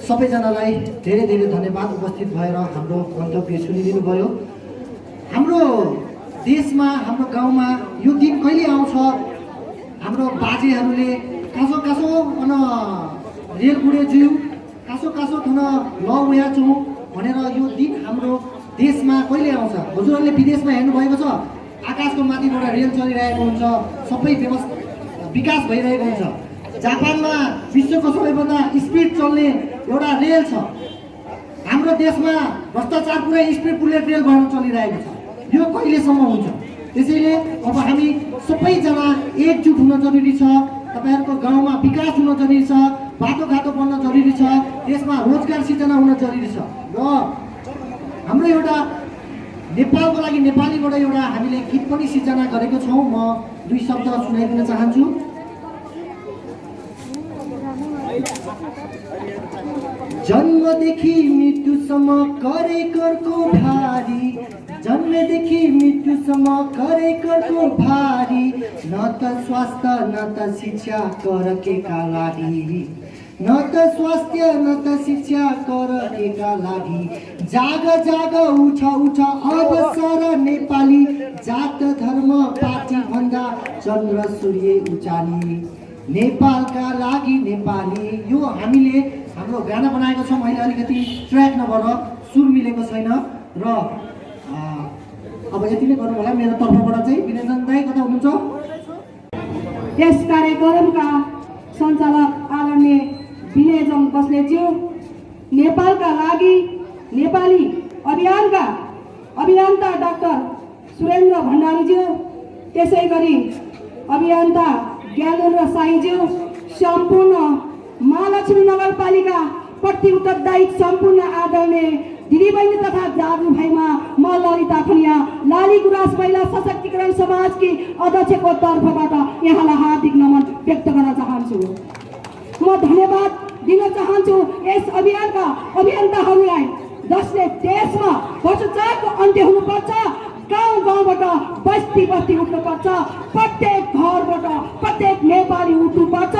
सबैजनालाई धेरै धेरै धन्यवाद उपस्थित भएर हाम्रो गन्तव्य सुनिदिनु भयो। हाम्रो देशमा, हाम्रो गाउँमा यो दिन कहिले आउँछ? हाम्रो बाजेहरूले कासो कासो रेल गुडे ज्यू कासो कासो थन ल उया चौँ भनेर यो दिन हाम्रो देशमा कहिले आउँछ? हजुरहरूले विदेशमा हेर्नुभएको छ, आकाशको माथिबाट रेल चलिरहेको हुन्छ, सबै विकास भइरहेको हुन्छ। जापानमा विश्वको सबैभन्दा स्पिड चल्ने एउटा रेल छ। हाम्रो देशमा भ्रष्टाचार पुरै स्पिड बुलेट रेल भएर चलिरहेको छ। यो कहिलेसम्म हुन्छ? त्यसैले अब हामी सबैजना एकजुट हुन जरुरी छ। तपाईँहरूको गाउँमा विकास हुन जरुरी छ, बाटोघाटो बन्न जरुरी छ, देशमा रोजगार सिर्जना हुन जरुरी छ। र हाम्रो एउटा नेपालको लागि नेपालीबाट एउटा हामीले गीत पनि सिर्जना गरेको छौँ। म 2 शब्द सुनाइदिन चाहन्छु। जन्मदेखि मृत्युसम्म करे करको भारी, जन्मदेखि मृत्युसम्म करे करको भारी, न त स्वास्थ्य न त शिक्षा कर के का लागि, न त स्वास्थ्य न त शिक्षा कर के का लागि। जाग जाग उठ उठ अब सारा नेपाली, जात धर्म पार्टी भन्दा चन्द्र सूर्य उचाली, नेपालका लागि नेपाली। यो हामीले हाम्रो गाना बनाएको छौँ। अहिले अलिकति ट्र्याक नभएर सुर मिलेको छैन र अब यति नै गर्नु होला मेरो तर्फबाट चाहिँ। विनोदन दाइ कता हुनुहुन्छ? यस कार्यक्रमका सञ्चालक आदरणीय विनयजङ बस्नेतज्यू, नेपालका लागि नेपाली अभियानका अभियन्ता डाक्टर सुरेन्द्र भण्डारीज्यू, त्यसै गरी अभियन्ता ज्ञानेन्द्र साईज्यू, सम्पूर्ण महालक्ष्मी नगरपालिका प्रति उत्तरदायी सम्पूर्ण आदरणीय दिदीबहिनी तथा दाजुभाइमा म ललिता खुनिया लाली गुराँस महिला सशक्तिकरण समाजकी अध्यक्षको तर्फबाट यहाँलाई हार्दिक नमन व्यक्त गर्न चाहन्छु। म धन्यवाद दिन चाहन्छु यस अभियानका अभियन्ताहरूलाई, जसले देशमा भ्रष्टाचारको अन्त्य हुनुपर्छ, गाउँ गाउँबाट बस्ती बस्ती उठ्नुपर्छ, प्रत्येक घरबाट प्रत्येक नेपाली उठ्नुपर्छ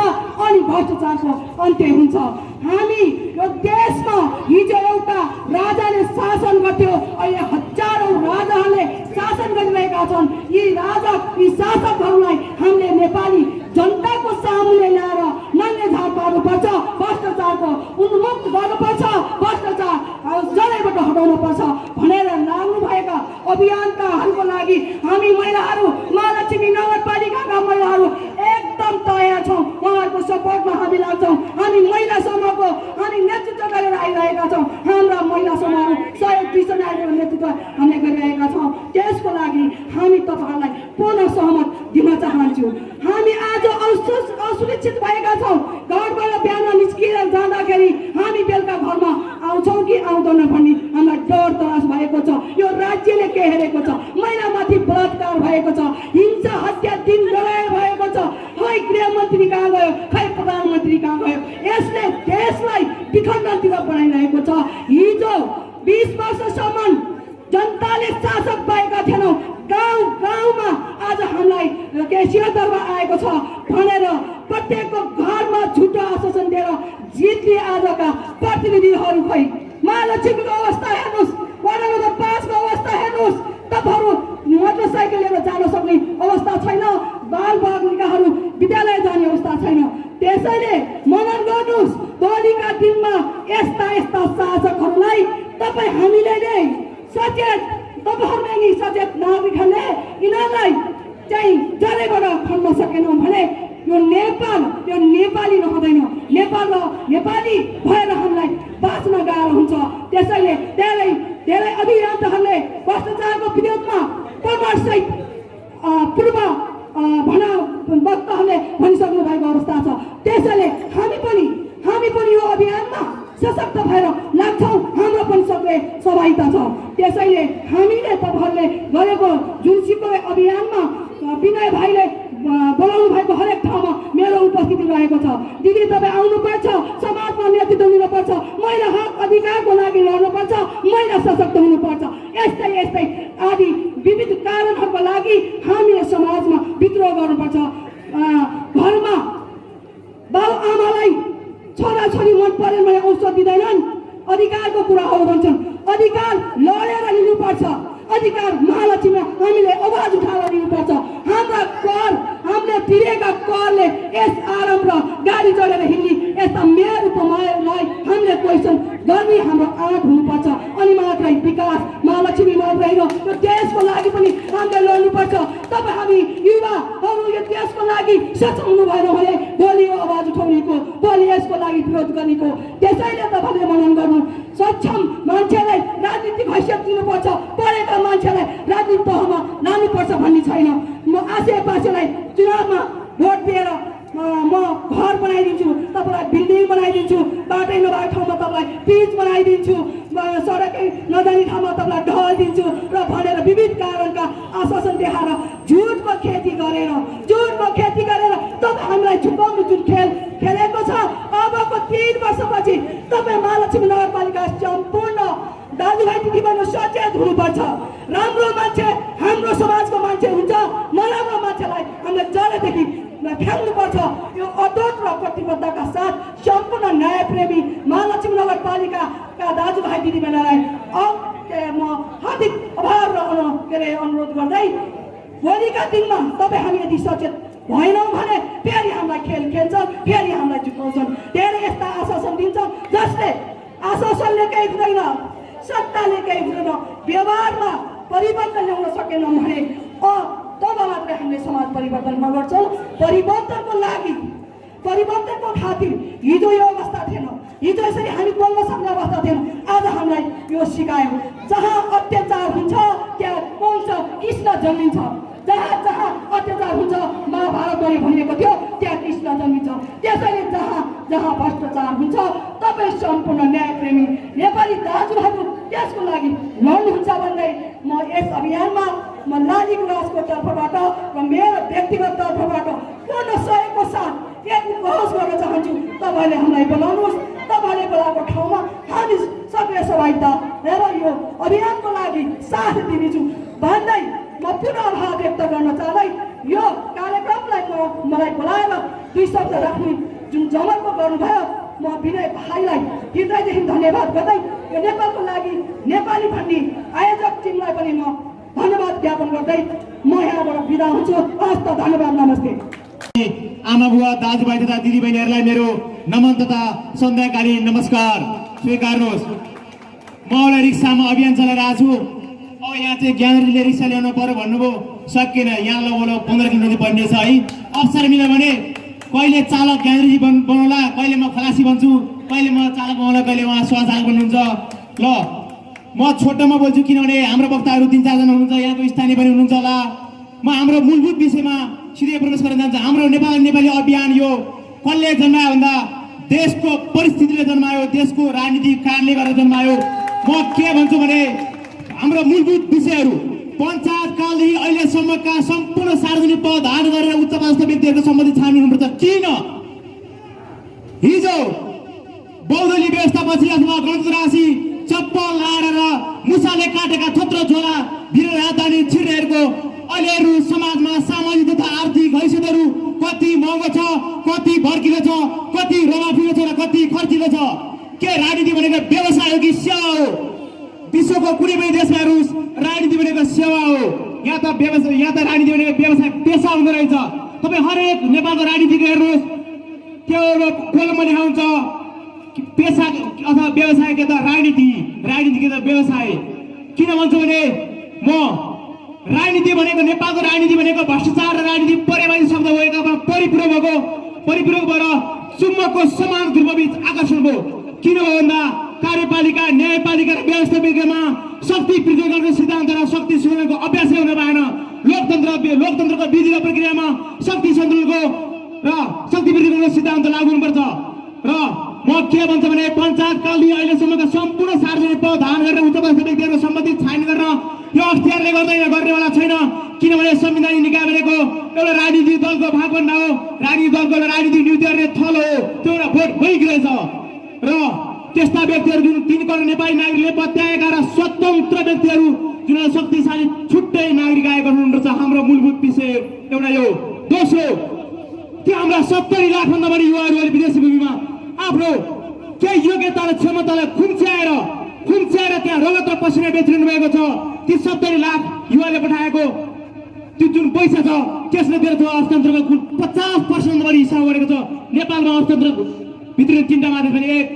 अनि भ्रष्टाचारको अन्त्य हुन्छ। हामी यो देशमा हिजो एउटा राजाले शासन गर्थ्यो, अहिले हजारौँ राजाहरूले शासन गरिरहेका छन्। यी राजा, यी शासकहरूलाई हामीले नेपाली जनताको सामुन्ने ल्याएर नङ्गे झार पार्नुपर्छ, भ्रष्टाचारको उन्मुक्त गर्नुपर्छ, भ्रष्टाचार जडैबाट हटाउनुपर्छ भनेर लाग्नुभएका अभियन्ताहरूको लागि हामी महिलाहरू, महालक्ष्मी नगरपालिकाका महिलाहरू एकदम तयार छौँ। उहाँहरूको सपोर्टमा हामी लाग्छौँ। हामी महिला समूहको हामी नेतृत्व गरेर आइरहेका छौँ। हाम्रा महिला समूहहरू सहयोग दिशाको नेतृत्व हामीले गरिरहेका छौँ। त्यसको लागि हामी तपाईँहरूलाई पूर्ण सहमत दिन चाहन्छु। हामी आज असुरक्षित भएका छौँ। घरबाट बिहान निस्किएर जाँदाखेरि हामी बेलुका घरमा आउँछौँ कि आउँदैन भन्ने हामीलाई डर तरास भएको छ। यो राज्यले के हेरेको छ? महिलामाथि बलात्कार भएको छ, हिंसा हत्या दिन बेला भएको छ। खै गृहमन्त्री कहाँ गयो, खै प्रधानमन्त्री कहाँ गयो? यसले देशलाई विखण्डनतिर बनाइरहेको छ। हिजो 20 वर्षसम्म जनताले शासक भएका थिएनौँ। गाउँ गाउँमा आज हामीलाई सिंहदरबार आएको छ भनेर प्रत्येकको घरमा झुटो आश्वासन दिएर जितले आजका प्रतिनिधिहरू खै महालक्ष्मीको अवस्था हेर्नुहोस्, वडा नम्बर 5 को अवस्था हेर्नुहोस्। तपाईँहरू मोटरसाइकल लिएर जान सक्ने अवस्था छैन, बाल बालिकाहरू विद्यालय जाने अवस्था छैन। त्यसैले मनन गर्नुहोस्, भोलिका दिनमा यस्ता यस्ता शासकहरूलाई तपाईँ हामीले नै सचेत, तपाईँहरूले नि सचेत नागरिकहरूले यिनीहरूलाई चाहिँ जरेबाट खन्न सकेनौँ भने यो नेपाल, यो नेपाली नहुँदैन। नेपाल र नेपाली भएर हामीलाई बाँच्न गाह्रो हुन्छ। त्यसैले धेरै धेरै अभियन्ताहरूले भ्रष्टाचारको विरोधमा परामर्शसहित पूर्व वक्ताहरूले भनिसक्नु भएको अवस्था छ। त्यसैले हामी पनि यो अभियानमा सशक्त भएर लाग्छौँ। हाम्रो पनि सक्ने सहभागिता छ। त्यसैले हामीले तपाईँहरूले गरेको जुनसुकै अभियानमा विनय भाइले बोलाउनु भएको हरेक ठाउँमा मेरो उपस्थिति रहेको छ। दिदी तपाईँ आउनुपर्छ, समाजमा नेतृत्व दिनुपर्छ, महिला हक अधिकारको लागि लड्नुपर्छ, महिला सशक्त हुनुपर्छ। यस्तै यस्तै आदि विविध कारणहरूको लागि हामीले समाजमा विद्रोह गर्नुपर्छ। घरमा बाउ आमालाई छोराछोरी मन परेन भने औषध दिँदैनन्, अधिकारको कुरा हो भन्छन्। अधिकार लडेर लिनुपर्छ। अधिकार महालक्ष्मीमा हामीले आवाज उठाएर दिनुपर्छ। हाम्रा कर, हामीले तिरेका करले यस आराम र गाडी चढेर हिँड्ने यस्ता मेयर उपमेयरलाई हामीले क्वेसन गर्ने हाम्रो आँट हुनुपर्छ। अनि मात्रै विकास महालक्ष्मी मात्रै होइन, यो देशको लागि पनि हामीले लड्नुपर्छ। तपाईँ हामी युवाहरू यो देशको लागि सक्षम हुनु भएन भने भोलि यो आवाज उठाउनेको, भोलि यसको लागि विरोध गर्नेको। त्यसैले तपाईँले मनन गर्नु, सक्षम मान्छेलाई राजनीतिक हैसियत दिनुपर्छ, पढेका मान्छेलाई राजनीतिक तहमा लानुपर्छ भन्ने छैन। म आसेपासेलाई चुनावमा भोट दिएर म घर बनाइदिन्छु, तपाईँलाई बिल्डिङ बनाइदिन्छु, बाटै नभएको ठाउँमा तपाईँलाई पिच बनाइदिन्छु, सडकै नजाने ठाउँमा तपाईँलाई ढल दिन्छु र भनेर विविध कारणका आश्वासन देखाएर झुटको खेती गरेर तपाईँ हामीलाई झुकाउनु जुन खेल खेलेको छ, अबको 3 वर्षपछि तपाईँ महालक्ष्मी नगरपालिका सम्पूर्ण दाजुभाइ दिदीबहिनी सचेत हुनुपर्छ। राम्रो मान्छे हाम्रो समाजको मान्छे हुन्छ, नराम्रो मान्छेलाई हामीले जडेदेखि फ्याँक्नुपर्छ। यो अटोट र प्रतिबद्धताका साथ सम्पूर्ण न्यायप्रेमी महालक्ष्मी नगरपालिकाका दाजुभाइ दिदीबहिनीलाई म हार्दिक आभार र अनुरोध गर्दै भोलिका दिनमा तपाईँ हामी यदि सचेत भएनौँ भने फेरि हामीलाई खेल खेल्छन्, फेरि हामीलाई झुकाउँछन्। धेरै यस्ता आश्वासन दिन्छन् जसले आश्वासनले केही हुँदैन, सत्ताले केही हुँदैन। व्यवहारमा परिवर्तन ल्याउन सकेनौँ भने तब मात्रै हामीले समाज परिवर्तन गर्छौँ। परिवर्तनको लागि, परिवर्तनको खातिर हिजो यो अवस्था थिएन, हिजो यसरी हामी बोल्न सक्ने अवस्था थिएन। आज हामीलाई यो सिकायो, जहाँ अत्याचार हुन्छ त्यहाँ वंश कृष्ण जन्मिन्छ, जहाँ जहाँ अत्याचार हुन्छ महाभारतमा भनिएको थियो त्यहाँ कृष्ण जन्मिन्छ। त्यसैले जहाँ जहाँ भ्रष्टाचार हुन्छ तपाईँ सम्पूर्ण न्यायप्रेमी नेपाली दाजुभाइहरू त्यसको लागि लड्नुहुन्छ भन्दै म यस अभियानमा म लाली गुराँसको तर्फबाट र मेरो व्यक्तिगत तर्फबाट पूर्ण सहयोगको साथ एक उपहास गर्न चाहन्छु। तपाईँले हामीलाई बोलाउनुहोस्, तपाईँले बोलाएको ठाउँमा हामी सक्रिय सहभागिता र यो अभियानको लागि साथ दिनेछु भन्दै म पुनः आभार व्यक्त गर्न चाहँदै यो कार्यक्रमलाई मलाई बोलाएर 2 शब्द राख्ने जुन जमर्को गर्नुभयो म विनय भाइलाई हृदयदेखि धन्यवाद गर्दै यो नेपालको लागि नेपाली भन्ने आयोजक टिमलाई पनि म धन्यवाद ज्ञापन गर्दै म यहाँबाट बिदा हुन्छु। हस्त धन्यवाद, नमस्ते। आमा बुवा दाजुभाइ तथा दिदीबहिनीहरूलाई मेरो नमन तथा सन्ध्याकालीन नमस्कार स्वीकार्नुहोस्। म एउटा रिक्सामा अभियान चलाइरहेको छु। अब यहाँ चाहिँ ज्ञानले रिक्सा ल्याउनु पर्यो भन्नुभयो, सकिएन। यहाँ लगभग 15 किलोमिटर पर्ने छ है। अवसर मिल्यो भने कहिले चालक ज्ञानजी बनाउला, कहिले म खलासी बन्छु, कहिले म चालक बनाउला, कहिले उहाँ सहचालक बन्नुहुन्छ। ल म छोटोमा बोल्छु किनभने हाम्रो वक्ताहरू 3-4 जना हुनुहुन्छ, यहाँको स्थानीय पनि हुनुहुन्छ होला। म हाम्रो मूलभूत विषयमा सिधै प्रवेश गर्न चाहन्छु। हाम्रो नेपाली अभियान यो कसले जन्मायो भन्दा देशको परिस्थितिले जन्मायो, देशको राजनीतिक कारणले गर्दा जन्मायो। म के भन्छु भने हाम्रो मूलभूत विषयहरू पञ्चायत कालदेखि अहिलेसम्मका सम्पूर्ण सार्वजनिक पद धारण गरेर उच्च पदस्थ व्यक्तिहरूको सम्बन्धित छानबिन हुनुपर्छ। किन हिजो बौद्धली व्यवस्थापछि अथवा गणतन्त्रवासी चप्पल लाएर मुसाले काटेका थोत्रो झोला वीर राजधानी छिर्नेहरूको अहिलेहरू समाजमा सामाजिक तथा आर्थिक हैसियतहरू कति महँगो छ, कति भड्किलो छ, कति रमाफिलो छ र कति खर्चिलो छ। के राजनीति भनेको व्यवसाय हो कि सेवा हो? विश्वको कुनै पनि देशमा हेर्नुहोस्, राजनीति भनेको सेवा हो। यहाँ त राजनीति भनेको व्यवसाय पेसा हुँदो रहेछ। तपाईँ हरेक नेपालको राजनीतिक हेर्नुहोस्, त्यो कोलममा लेखाउँछ पेसा अथवा व्यवसाय के त राजनीति के त व्यवसाय। किन भन्छु भने म राजनीति भनेको नेपालको राजनीति भनेको भ्रष्टाचार र राजनीति परेवादी शब्द हो, एकमा परिपूरक भएर चुम्बकको समान ध्रुवबीच आकर्षण भयो। किन हो भन्दा कार्यपालिका न्यायपालिका र व्यवस्थापिकामा शक्ति पृथक गर्ने सिद्धान्त र शक्ति सन्तुलनको अभ्यासै हुन पाएन। लोकतन्त्रको विधि र प्रक्रियामा शक्ति सन्तुलनको र शक्ति पृथकको सिद्धान्त लागू हुनुपर्छ। र म के भन्छ भने पञ्चायतकालले अहिलेसम्मका सम्पूर्ण सार्वजनिक पद धारण गरेर उच्चपदस्थ व्यक्तिहरूको सम्बन्धी छानबिन गर्न यो अख्तियारले गर्दैन, गर्नेवाला छैन। किनभने संवैधानिक निकाय भनेको एउटा राजनीतिक दलको भागभण्डा हो, राजनीतिक दलको एउटा राजनीतिक नीति गर्ने थल हो, त्यो एउटा भोट बैक रहेछ। र त्यस्ता व्यक्तिहरू जुन 3 करोड नेपाली नागरिकले पत्याएका र स्वतन्त्र व्यक्तिहरू जुन शक्तिशाली छुट्टै नागरिक आएको हुनुपर्छ। हाम्रो मूलभूत विषय एउटा यो। दोस्रो, त्यो हाम्रा 70 लाखभन्दा बढी युवाहरू अहिले विदेशी भूमिमा आफ्नो केही योग्यता र क्षमतालाई खुम्च्याएर त्यहाँ रगत र पसिना बेचिरहनु भएको छ। ती 70 लाख युवाले पठाएको त्यो जुन पैसा छ त्यसले दिएको अर्थतन्त्रको कुल 50% बढी हिसाब गरेको छ। नेपालमा अर्थतन्त्र भित्र 3टा मात्रै छन्। 1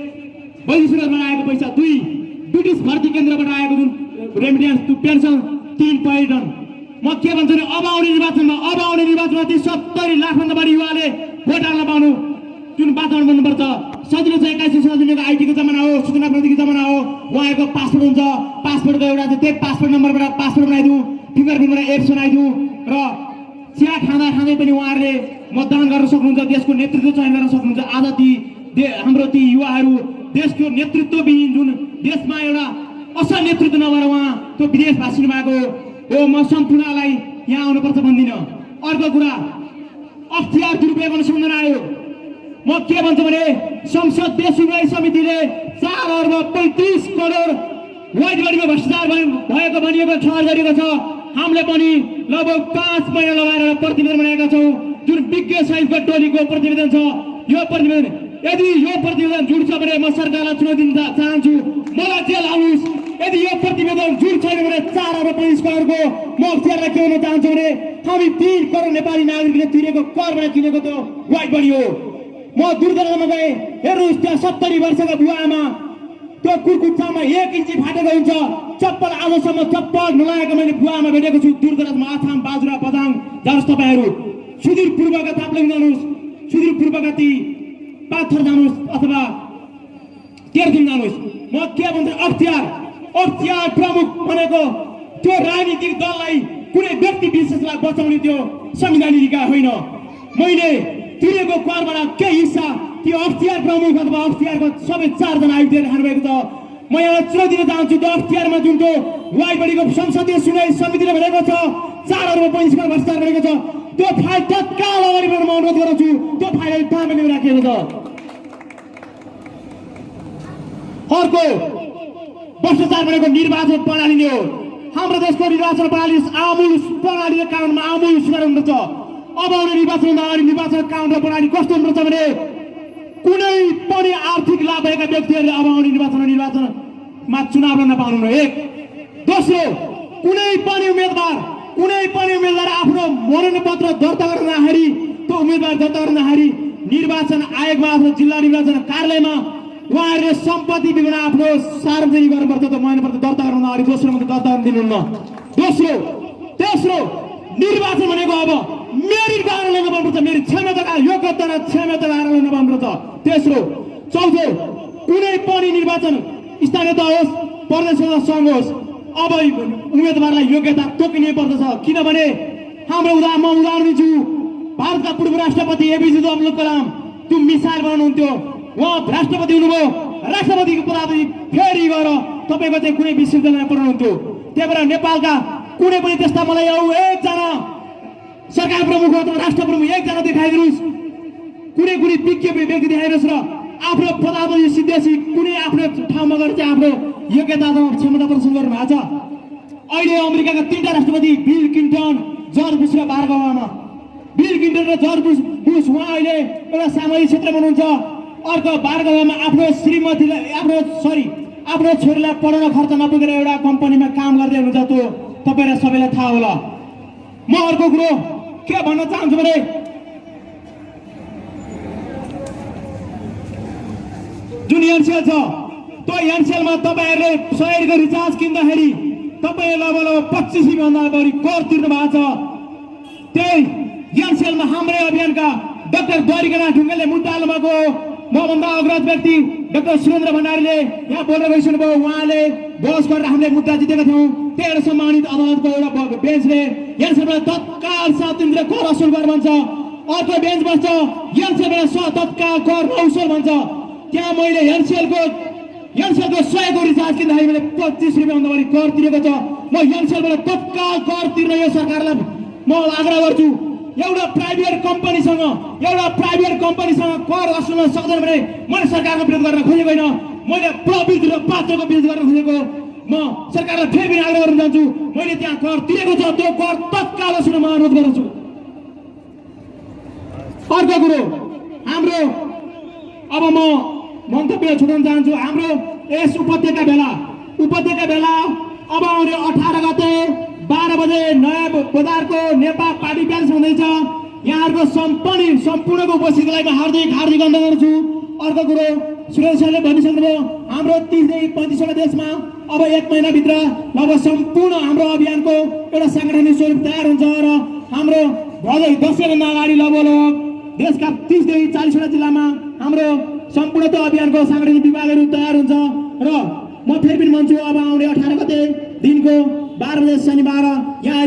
वैदेशिकबाट आएको पैसा, 2 ब्रिटिस भर्ती केन्द्रबाट आएको जुन रेमिटेन्स पेन्सन, 3 पर्यटन। म के भन्छु भने अब आउने निर्वाचनमा ती 70 लाखभन्दा बढी युवाले भोट हाल्न पाउनु जुन वातावरण बन्नुपर्छ। सजिलो छ, 21औं सजिलोको आइटीको जमाना हो, सूचना प्रविधिको जमाना हो। उहाँहरूको पासपोर्ट हुन्छ, पासपोर्टको एउटा त्यही पासपोर्ट नम्बरबाट पासपोर्ट बनाइदिउँ, फिङ्गरप्रिन्टबाट एप्स बनाइदिउँ र चिया खाँदै पनि उहाँहरूले मतदान गर्न सक्नुहुन्छ, देशको नेतृत्व चयन गर्न सक्नुहुन्छ। आज हाम्रो ती युवाहरू देशको नेतृत्वविहीन जुन देशमा एउटा असल नेतृत्व नभएर उहाँ त्यो विदेश भाषिनु भएको हो। म सम्पूर्णलाई यहाँ आउनुपर्छ भन्दिनँ। अर्को कुरा, अख्तियार दुरुपयोग गर्न सम्झना आयो। म के भन्छु भने संसदीय सुनवाई समितिले 4 अर्ब 35 करोड वाइड बडीमा भ्रष्टाचार भएको भनिएको ठहर गरिएको छ। हामीले पनि लगभग 5 महिना लगाएर प्रतिवेदन बनाएका छौँ, जुन विज्ञ सहितको टोलीको प्रतिवेदन छ। यो प्रतिवेदन यदि यो प्रतिवेदन जुट्छ भने म सरकारलाई चुनौती दिन चाहन्छु, मलाई जेल हाल्नुहोस्। यदि यो प्रतिवेदन जुट छैन भने 4 अर्ब 35 करोडको म अख्तियारलाई के भन्न चाहन्छु भने हामी 3 करोड नेपाली नागरिकले तिरेको करबाट किनेको त्यो वाइड बडी हो। म दुर्घटनामा गएँ, हेर्नुहोस् त्यहाँ 70 वर्षका बुवा आमा त्यो कुर्कुच्चामा 1 इन्ची फाटेको हुन्छ। चप्पल आजसम्म चप्पल नलागेको मैले बुवा आमा भेटेको छु। दुर्घटनामा आसाम, बाजुरा, बदाङ जानुहोस् तपाईहरू, सुदूर पूर्वका ताप्लेङ जानुहोस्, सुदूर पूर्वका ती पाथर जानुहोस् अथवा तेर्जुङ जानुहोस्। म के भन्छु, अख्तियार प्रमुख भनेको त्यो राजनीतिक दललाई कुनै व्यक्ति विशेषलाई बचाउने त्यो संवैधानिक निकाय होइन। मैले तिरेको करबाट केही हिस्सा त्यो अख्तियार प्रमुख अथवा अख्तियारको सबै 4 जना आयुक्तले खानु भएको छ। म यहाँ चुनौती दिन चाहन्छु, त्यो अख्तियारमा जुन त्यो वाइड बडीको संसदीय सुनवाई समितिले भनेको छ 4 अर्ब 35 करोड भ्रष्टाचार गरेको छ, त्यो फाइल तत्काल अगाडि बढ्न म अनुरोध गर्छु। त्यो फाइल अहिले तामेले राखिएको छ। अर्को भ्रष्टाचार भनेको निर्वाचन प्रणाली नै हो। हाम्रो देशको निर्वाचन प्रणाली आमूल प्रणालीले कानुनमा आमूल सुधार हुनुपर्छ। अब आउने निर्वाचन अगाडि निर्वाचन कानुन र प्रणाली कस्तो हुनुपर्छ भने कुनै पनि आर्थिक लाभ भएका व्यक्तिहरूले अब आउने निर्वाचनमा चुनाव लड्न पाउनु। 1 दोस्रो, कुनै पनि उम्मेदवार आफ्नो मनोनयन पत्र दर्ता गर्दाखेरि त्यो उम्मेदवार दर्ता गर्दाखेरि निर्वाचन आयोगमा अथवा जिल्ला निर्वाचन कार्यालयमा उहाँहरूले सम्पत्ति विवरण आफ्नो सार्वजनिक गर्नुपर्छ। त्यो मनोनयन पत्र दर्ता गर्न अगाडि दोस्रो मात्रै दर्ता गर्न दिनुहुन्न। तेस्रो, निर्वाचन भनेको अब मेरिट आधारमा लड्नु पर्नुपर्छ, मेरिट क्षमता योग्यता र क्षमता आधारमा लड्नु पर्नुपर्छ। तेस्रो, चौथो, कुनै पनि निर्वाचन स्थानीय तह होस्, प्रदेश होस्, सङ्घ होस्, अब उम्मेदवारलाई योग्यता तोकिनै पर्दछ। किनभने हाम्रो म उदाहरण दिन्छु, भारतका पूर्व राष्ट्रपति एपीजे अब्दुल कलाम त्यो मिसाइल बनाउनुहुन्थ्यो। उहाँ राष्ट्रपति हुनुभयो, राष्ट्रपतिको पदावधि फेरि गएर तपाईँको चाहिँ कुनै विश्वविद्यालयमा पढाउनुहुन्थ्यो। त्यही भएर नेपालका कुनै पनि त्यस्ता मलाई एकजना सरकार प्रमुख अथवा राष्ट्र प्रमुख एकजना देखाइदिनुहोस्, कुनै विज्ञ व्यक्ति देखाइदिनुहोस् र आफ्नो पदावधि सिद्धेसी कुनै आफ्नो ठाउँमा गएर चाहिँ आफ्नो योग्यता अथवा क्षमता प्रदर्शन गर्नु भएको छ। अहिले अमेरिकाका 3टा राष्ट्रपति बिल क्लिन्टन, जर्ज बुश र बाराक ओबामा। बिल क्लिन्टन र जर्ज बुश उहाँ अहिले एउटा सामाजिक क्षेत्रमा हुनुहुन्छ। अर्को बाराक ओबामा आफ्नो श्रीमतीलाई आफ्नो छोरीलाई पढाउन खर्च नपुगेर एउटा कम्पनीमा काम गर्दै हुनुहुन्छ। त्यो तपाईँलाई सबैलाई थाहा होला। म अर्को कुरो के भन्न चाहन्छु भने एनसेल छ त्यो एनसेलमा तपाईँहरूले 100 रुपियाँको रिचार्ज किन्दाखेरि तपाईँहरूले अब 25 रुपियाँभन्दा बढी कर तिर्नु भएको छ। त्यही एनसेलमा हाम्रै अभियानका डाक्टर द्वारिकानाथ ढुङ्गेलले मुद्दा हाल्नुभएको मभन्दा अग्रज व्यक्ति डाक्टर सुरेन्द्र भण्डारीले यहाँ बोलेर गइसक्नुभयो। उहाँले बहस गरेर हामीले मुद्दा जितेका थियौँ। त्यही एउटा सम्मानित अदालतको एउटा बेन्चले एनसेलबाट तत्काल 7 दिनतिर कर असुल गर भन्छ। अर्को बेन्च बस्छ एनसेलबाट तत्काल कर नउसुल भन्छ। त्यहाँ मैले एनसेलको 100 को रिचार्ज किन्दाखेरि मैले 25 रुपियाँभन्दा बढी कर तिरेको छ। म एनसेलबाट तत्काल कर तिर्न यो सरकारलाई म आग्रह गर्छु। एउटा प्राइभेट कम्पनीसँग कर असुल्न सक्दैन भने मैले सरकारको विरोध गर्न खोजेको होइन, मैले प्रवृत्ति र पात्रको विरोध गर्न खोजेको। म सरकारलाई फेरि पनि आग्रह गर्न चाहन्छु, मैले त्यहाँ कर तिरेको छ, त्यो कर तत्काल असुल्न म अनुरोध गर्छु। अर्को कुरो हाम्रो अब म मन्तव्य छुटाउन चाहन्छु। हाम्रो यस उपत्यका बेला अब आउने 18 गते 12 बजे नयाँ बजारको नेपाल पार्टी ब्यान्स हुँदैछ। यहाँहरूको सम्पूर्णको उपस्थितिको लागि हार्दिक अनुरोध गर्छु। अर्को कुरो सुरेश सरले भनिसक्नुभयो, हाम्रो 30 देखि 35 वटा देशमा अब 1 महिनाभित्र लगभग सम्पूर्ण हाम्रो अभियानको एउटा साङ्गठनिक स्वरूप तयार हुन्छ र हाम्रो दसैँभन्दा अगाडि लगभग देशका 30 देखि 40 वटा जिल्लामा हाम्रो सम्पूर्ण त्यो अभियानको साङ्गठनिक विभागहरू तयार हुन्छ। र म फेरि पनि भन्छु, अब आउने 18 गते दिनको 12 बजे शनिबार यहाँ